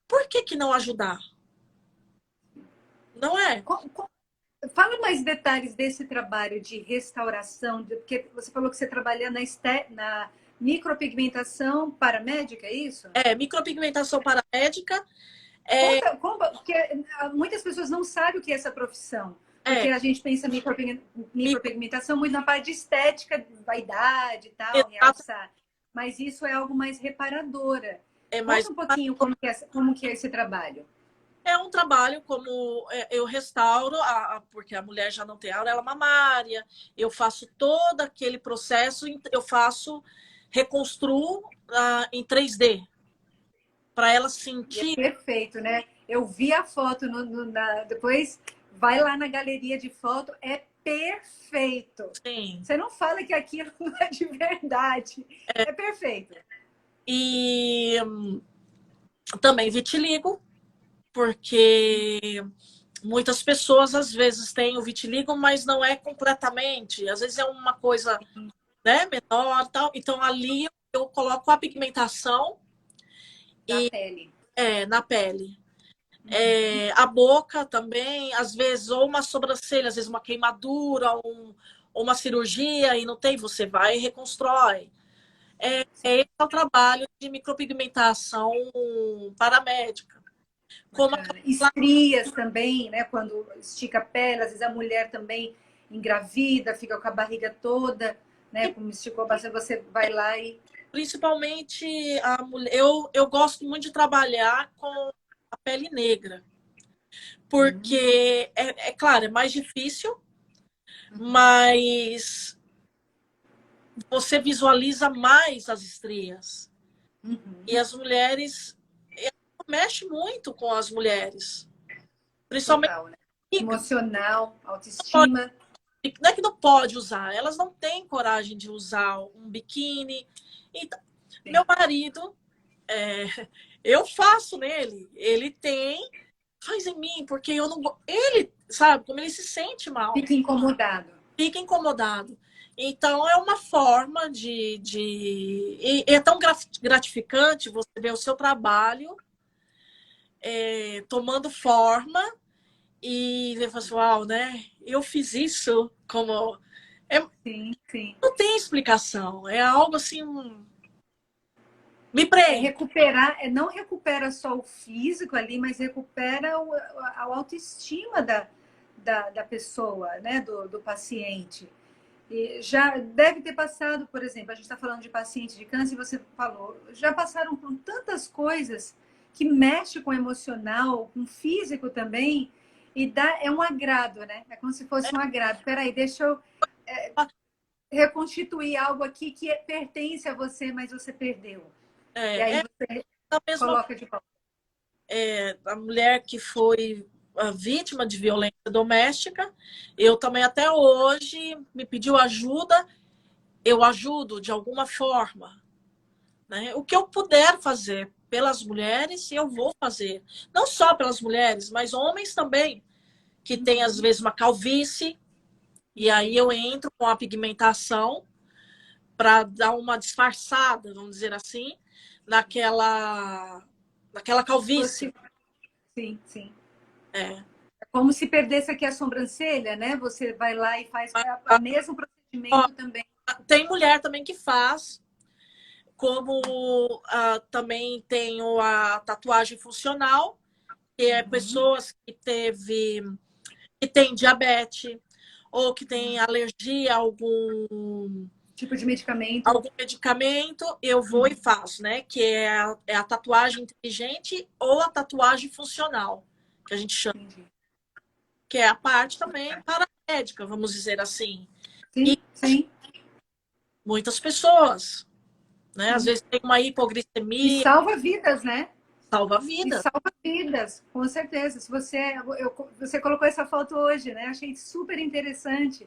Por que não ajudar? Não é? Fala mais detalhes desse trabalho de restauração, porque você falou que você trabalha na micropigmentação paramédica, é isso? É, micropigmentação paramédica, é, Conta, porque muitas pessoas não sabem o que é essa profissão, porque é, a gente pensa micro, micropigmentação muito na parte de estética, vaidade e tal, exato, realçar. Mas isso é algo mais reparadora. é mais Conta um pouquinho como que é esse trabalho. é um trabalho como eu restauro, porque a mulher já não tem auréola mamária, eu faço todo aquele processo, eu faço, reconstruo em 3D, para ela E é sentir. perfeito, né? Eu vi a foto depois vai lá na galeria de foto, é perfeito. Sim. Você não fala que aquilo não é de verdade. É perfeito. E também vitiligo, porque muitas pessoas às vezes têm o vitiligo, mas não é completamente. Às vezes é uma coisa, né, menor, tal. Então ali eu coloco a pigmentação Da e pele. na pele. A boca também, às vezes, ou uma sobrancelha, às vezes uma queimadura, ou uma cirurgia, e não tem, você vai e reconstrói. Esse é o trabalho de micropigmentação paramédica. Como a... Bacana. Estrias também, né? Quando estica a pele, às vezes a mulher também engravida, fica com a barriga toda, né? Como esticou bastante, você vai lá e. Principalmente a mulher. Eu gosto muito de trabalhar com a pele negra, porque é claro, é mais difícil, mas você visualiza mais as estrias. E Uhum. as mulheres mexe muito com as mulheres, principalmente Total, né? amigas. Emocional, autoestima. Não é que não pode usar, elas não têm coragem de usar um biquíni. Então, meu Sim. marido, é, eu faço nele, ele tem, faz em mim, porque eu não. Ele, sabe, como ele se sente mal, Fica incomodado. fica incomodado. Então, é uma forma e é tão gratificante você ver o seu trabalho tomando forma e ver, uau, né? Eu fiz isso como. Sim, sim. Não tem explicação. É algo assim. Me É prende. recuperar, não recupera só o físico ali, mas recupera a autoestima da pessoa, né? Do paciente. E já deve ter passado, por exemplo, a gente está falando de paciente de câncer, e você falou, já passaram por tantas coisas que mexe com o emocional, com o físico também, e é um agrado, né? É como se fosse um agrado. Peraí, deixa eu reconstituir algo aqui que pertence a você, mas você perdeu. E aí É, é você a mesma coloca de volta. a mulher que foi a vítima de violência doméstica. Eu também até hoje me pediu ajuda, eu ajudo de alguma forma, né? O que eu puder fazer pelas mulheres, eu vou fazer. Não só pelas mulheres, mas homens também, que têm às vezes uma calvície, e aí eu entro com a pigmentação para dar uma disfarçada, vamos dizer assim, naquela calvície. Sim, sim. É. É como se perdesse aqui a sobrancelha, né? Você vai lá e faz o mesmo procedimento também. Tem mulher também que faz, como também tenho a tatuagem funcional, que é pessoas que têm diabetes ou que têm alergia a Tipo de medicamento. algum medicamento, eu vou e faço, né? Que é a tatuagem inteligente ou a tatuagem funcional, que a gente chama, Entendi. que é a parte também paramédica, vamos dizer assim. E Sim, sim, muitas pessoas, né? Às sim. vezes tem uma E hipoglicemia, salva vidas, né? salva E vida. salva vidas, com certeza. Se você colocou essa foto hoje, né? Achei super interessante.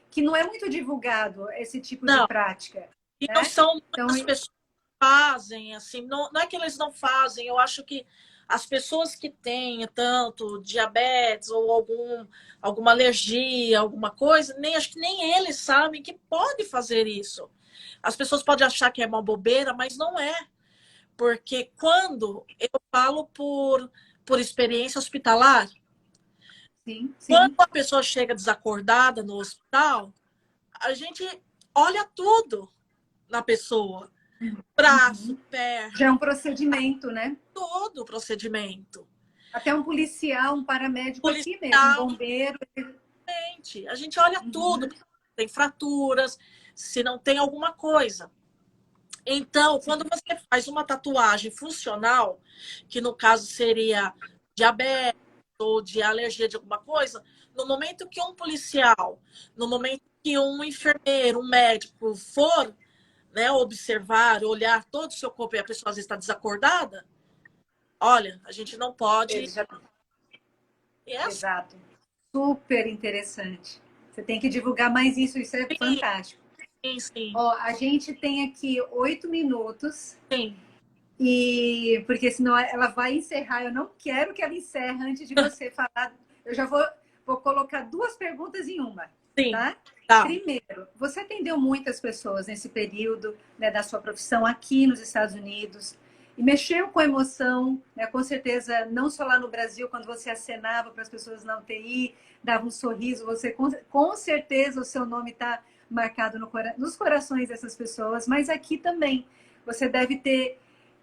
Que não é muito divulgado esse tipo de Não, prática, e não né? são Então, muitas pessoas que fazem, assim, não é que eles não fazem, eu acho que as pessoas que têm tanto diabetes ou alguma alergia, alguma coisa, acho que nem eles sabem que pode fazer isso. As pessoas podem achar que é uma bobeira, mas não é. Porque quando eu falo por experiência hospitalar, sim, quando sim. a pessoa chega desacordada no hospital, a gente olha tudo na pessoa. Braço, Já é perna, um procedimento, né? todo o procedimento. Até um policial, um paramédico aqui mesmo, um Policial, bombeiro. a gente olha tudo, Uhum, se tem fraturas, se não tem alguma coisa. Então, quando sim, você faz uma tatuagem funcional, que no caso seria diabetes ou de alergia de alguma coisa, no momento que um policial, no momento que um enfermeiro, um médico for, né, observar, olhar todo o seu corpo e a pessoa às vezes está desacordada, olha, a gente não pode. ele já. E é assim, Exato. Super interessante. Você tem que divulgar mais isso é fantástico. sim, Ó, a gente tem aqui 8 minutos. sim, E porque senão ela vai encerrar. Eu não quero que ela encerre antes de você falar. Eu já vou colocar duas perguntas em uma, sim, tá? tá. Primeiro, você atendeu muitas pessoas nesse período, né, da sua profissão aqui nos Estados Unidos e mexeu com emoção, né? Com certeza, não só lá no Brasil, quando você acenava para as pessoas na UTI, dava um sorriso, você com certeza o seu nome está marcado nos corações dessas pessoas, mas aqui também você deve ter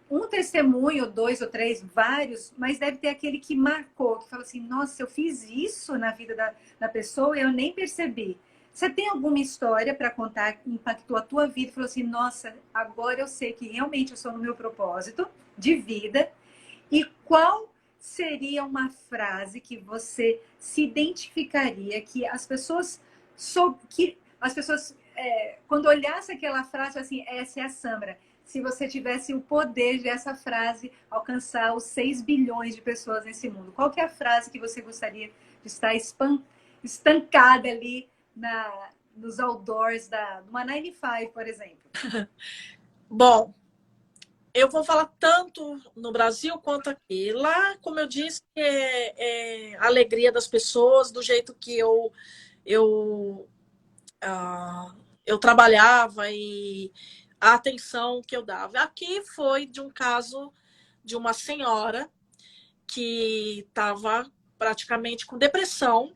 um testemunho, dois ou três, vários, mas deve ter aquele que marcou, que falou assim: nossa, eu fiz isso na vida da pessoa e eu nem percebi. Você tem alguma história para contar que impactou a tua vida e falou assim: nossa, agora eu sei que realmente eu sou no meu propósito de vida? E qual seria uma frase que você se identificaria, que as pessoas quando olhasse aquela frase assim, essa é a Samra. Se você tivesse o poder dessa frase alcançar os 6 bilhões de pessoas nesse mundo, qual que é a frase que você gostaria de estar estancada ali nos outdoors de uma 95, por exemplo? Bom, eu vou falar tanto no Brasil quanto aqui. Lá, como eu disse, é a alegria das pessoas, do jeito que eu, eu trabalhava e a atenção que eu dava. Aqui foi de um caso de uma senhora que estava praticamente com depressão,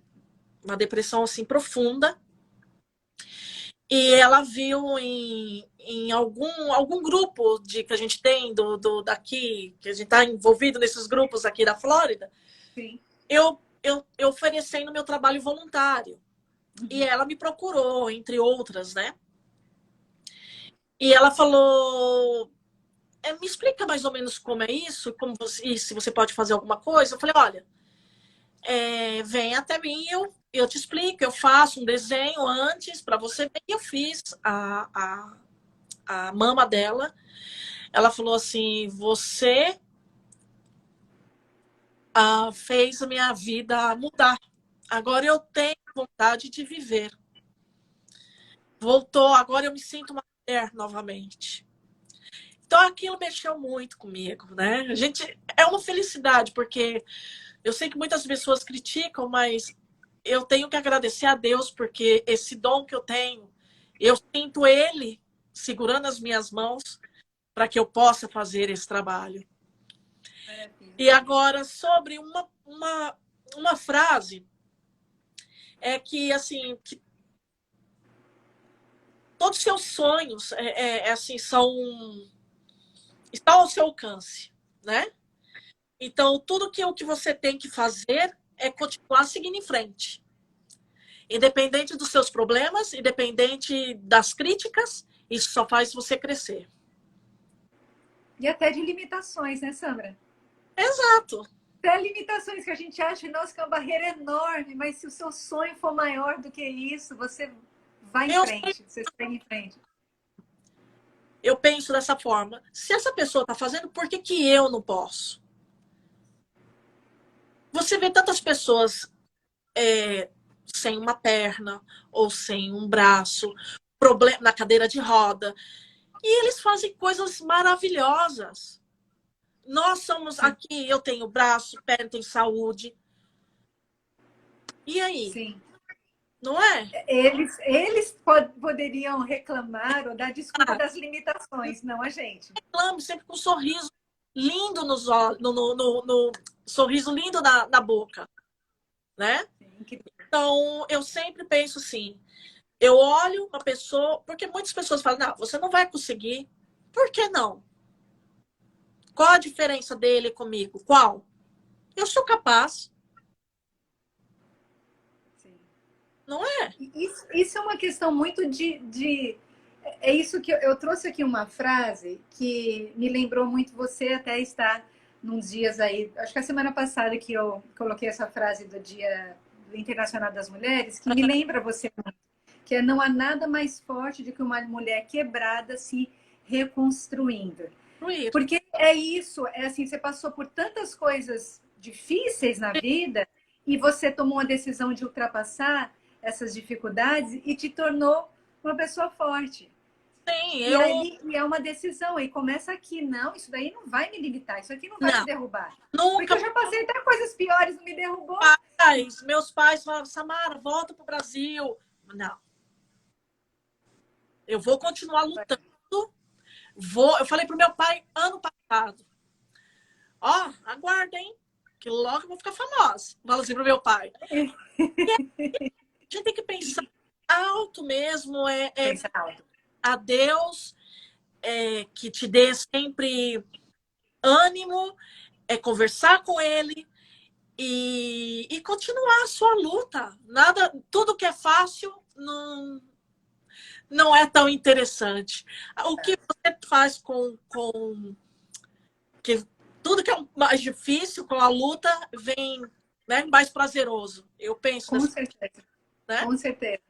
uma depressão assim profunda, e ela viu em algum grupo que a gente tem daqui, que a gente está envolvido nesses grupos aqui da Flórida, Sim. eu oferecendo meu trabalho voluntário. E ela me procurou, entre outras, né? E ela falou: me explica mais ou menos como é isso, e se você pode fazer alguma coisa. Eu falei: olha, vem até mim, eu te explico, eu faço um desenho antes para você ver. E eu fiz a mama dela. Ela falou assim, você fez a minha vida mudar. Agora eu tenho vontade de viver. Voltou, agora eu me sinto uma mulher novamente. Então aquilo mexeu muito comigo, né? A gente é uma felicidade, porque eu sei que muitas pessoas criticam, mas eu tenho que agradecer a Deus, porque esse dom que eu tenho, eu sinto Ele segurando as minhas mãos para que eu possa fazer esse trabalho. Maravilha. E agora, sobre uma frase, é que, assim, que todos os seus sonhos assim, estão ao seu alcance, né? Então, tudo que o que você tem que fazer é continuar seguindo em frente. Independente dos seus problemas, independente das críticas, isso só faz você crescer. E até de limitações, né, Sandra? Exato. Até limitações que a gente acha, nossa, que é uma barreira enorme, mas se o seu sonho for maior do que isso, você vai em Eu, frente, você segue em frente. eu penso dessa forma. Se essa pessoa está fazendo, por que, que eu não posso? Você vê tantas pessoas sem uma perna ou sem um braço, na cadeira de roda, e eles fazem coisas maravilhosas. Nós somos Sim. aqui, eu tenho braço, perna, tenho saúde. E aí? Sim. Não é? Eles poderiam reclamar ou dar desculpa das limitações, não a gente. Reclamo sempre com um sorriso lindo nos olhos, no sorriso lindo na boca, né? Sim, Então, eu sempre penso assim, eu olho uma pessoa, porque muitas pessoas falam, não, você não vai conseguir. Por que não? Qual a diferença dele comigo? Qual? Eu sou capaz. sim. Não é? Isso é uma questão muito é isso que eu trouxe aqui uma frase que me lembrou muito você até estar nos dias aí, acho que a semana passada que eu coloquei essa frase do Dia Internacional das Mulheres, que me lembra você muito, que é não há nada mais forte do que uma mulher quebrada se reconstruindo. Fluir. Porque é isso, é assim, você passou por tantas coisas difíceis na vida e você tomou uma decisão de ultrapassar essas dificuldades e te tornou uma pessoa forte. Sim, E eu. aí e é uma decisão, e começa aqui, não, isso daí não vai me limitar, isso aqui não vai me Não, derrubar. Porque nunca eu já passei até coisas piores, não me derrubou. faz. Meus pais falavam, Samara, volta pro Brasil. Não. Eu vou continuar lutando. Eu falei pro meu pai ano passado. Ó, aguarda, hein? Que logo eu vou ficar famosa. Fala assim pro meu pai. A gente tem que pensar alto mesmo, Pensa alto. a Deus que te dê sempre ânimo, conversar com Ele e continuar a sua luta. Nada, tudo que é fácil não é tão interessante. O que você faz que tudo que é mais difícil com a luta vem, né, mais prazeroso. Eu penso Com dessa, certeza, né? com certeza.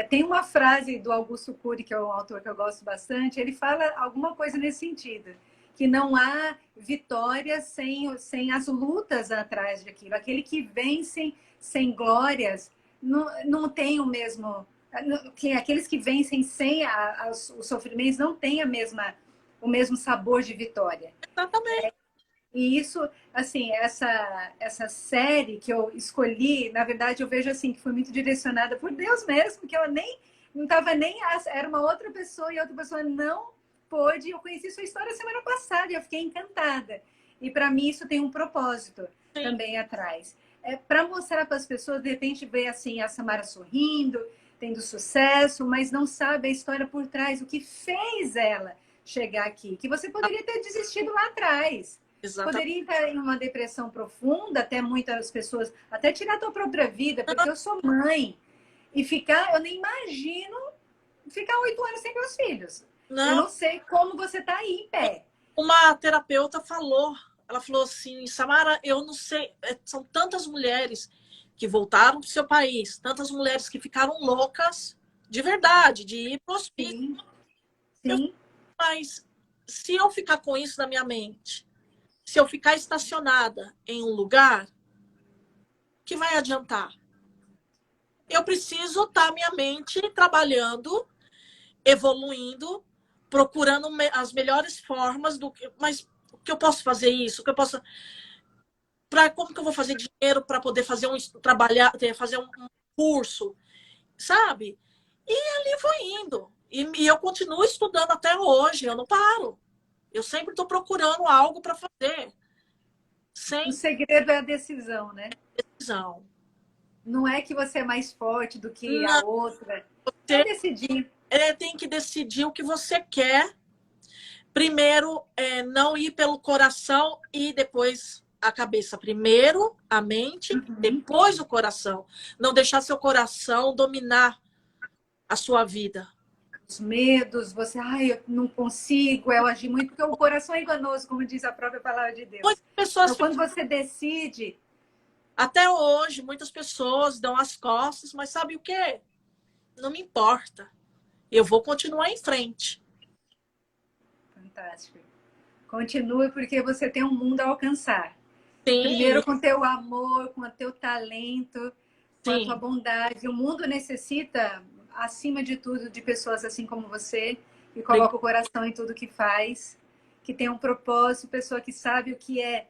Tem uma frase do Augusto Cury, que é um autor que eu gosto bastante, ele fala alguma coisa nesse sentido, que não há vitória sem as lutas atrás daquilo. Aquele que vence sem glórias não tem o mesmo... Aqueles que vencem sem os sofrimentos não têm o mesmo sabor de vitória. Exatamente. E isso, assim, essa série que eu escolhi, na verdade, eu vejo assim que foi muito direcionada por Deus mesmo, que eu nem não estava nem era uma outra pessoa e a outra pessoa não pôde. Eu conheci sua história semana passada e eu fiquei encantada. E para mim isso tem um propósito Sim, também atrás. É para mostrar para as pessoas, de repente, ver assim a Samara sorrindo, tendo sucesso, mas não sabe a história por trás, o que fez ela chegar aqui, que você poderia ter desistido lá atrás. exatamente. Poderia estar em uma depressão profunda, até muitas pessoas, até tirar a tua própria vida, porque eu sou mãe. E ficar, eu nem imagino ficar 8 anos sem meus filhos. Eu Não, não sei como você está aí em pé. uma terapeuta falou, ela falou assim, Samara, eu não sei, são tantas mulheres que voltaram para o seu país, tantas mulheres que ficaram loucas de verdade, de ir para o hospício. Sim, Eu, sim. mas se eu ficar com isso na minha mente, se eu ficar estacionada em um lugar, que vai adiantar? Eu preciso estar minha mente trabalhando, evoluindo, procurando as melhores formas do que, mas o que eu posso fazer isso? O que eu posso como que eu vou fazer dinheiro para poder fazer trabalhar, fazer um curso, sabe? E ali vou indo. E eu continuo estudando até hoje, eu não paro. Eu sempre estou procurando algo para fazer. O Sem segredo é a decisão, né? decisão. Não é que você é mais forte do que a Não, outra. É você decidir. tem que decidir o que você quer. Primeiro, não ir pelo coração e depois a cabeça. Primeiro a mente, depois o coração. Não deixar seu coração dominar a sua vida. Os medos, você, ai, eu não consigo, eu agir muito, porque o coração é enganoso, como diz a própria palavra de Deus. Muitas pessoas Então, quando você decide. Até hoje, muitas pessoas dão as costas, mas sabe o quê? Não me importa. Eu vou continuar em frente. Fantástico. Continue, porque você tem um mundo a alcançar. Sim, Primeiro com teu amor, com o teu talento, com a tua sim. bondade. O mundo necessita, acima de tudo, de pessoas assim como você, que coloca o coração em tudo que faz, que tem um propósito, pessoa que sabe o que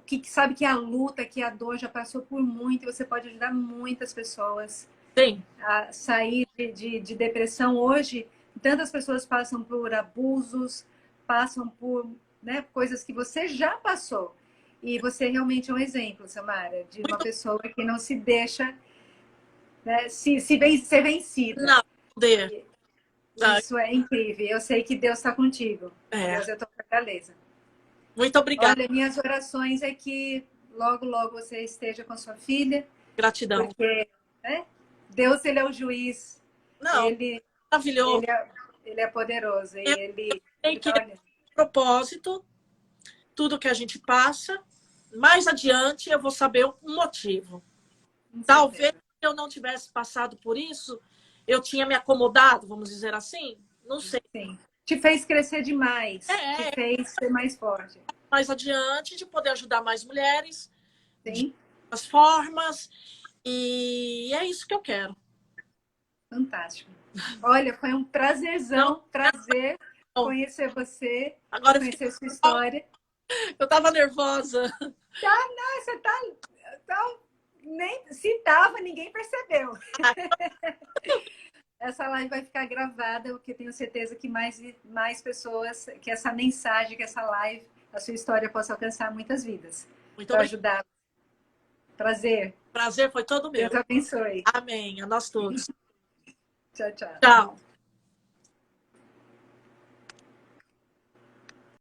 que sabe que é a luta, que a dor, já passou por muito, e você pode ajudar muitas pessoas Sim. a sair de depressão. Hoje, tantas pessoas passam por abusos, passam por, né, coisas que você já passou. E você realmente é um exemplo, Samara, de uma Muito pessoa que não se deixa, né, ser vencida. não poder. Isso é incrível. Eu sei que Deus está contigo. Deus é a tua fortaleza. Muito obrigada. Olha, minhas orações é que logo, logo você esteja com sua filha. Gratidão. Porque, né, Deus, ele é o juiz. Não, Ele, maravilhoso. ele é poderoso. E Eu ele sei que tá é olhando. propósito, tudo que a gente passa, mais adiante eu vou saber o motivo. Talvez se eu não tivesse passado por isso, eu tinha me acomodado, vamos dizer assim. Não sei. Sim. Te fez crescer demais. Te É, fez ser mais forte. mais adiante, de poder ajudar mais mulheres, de Sim. outras formas. E é isso que eu quero. Fantástico. Olha, foi um prazerzão, prazer Não, conhecer você, agora conhecer sua história. eu tava nervosa. Ah, você tá nem se tava, ninguém percebeu. Essa live vai ficar gravada, porque tenho certeza que mais pessoas, que essa mensagem, que essa live, a sua história possa alcançar muitas vidas. Muito Para obrigada. ajudar. Prazer. Prazer foi todo meu. Deus abençoe. Amém. A nós todos. Tchau, tchau. Tchau.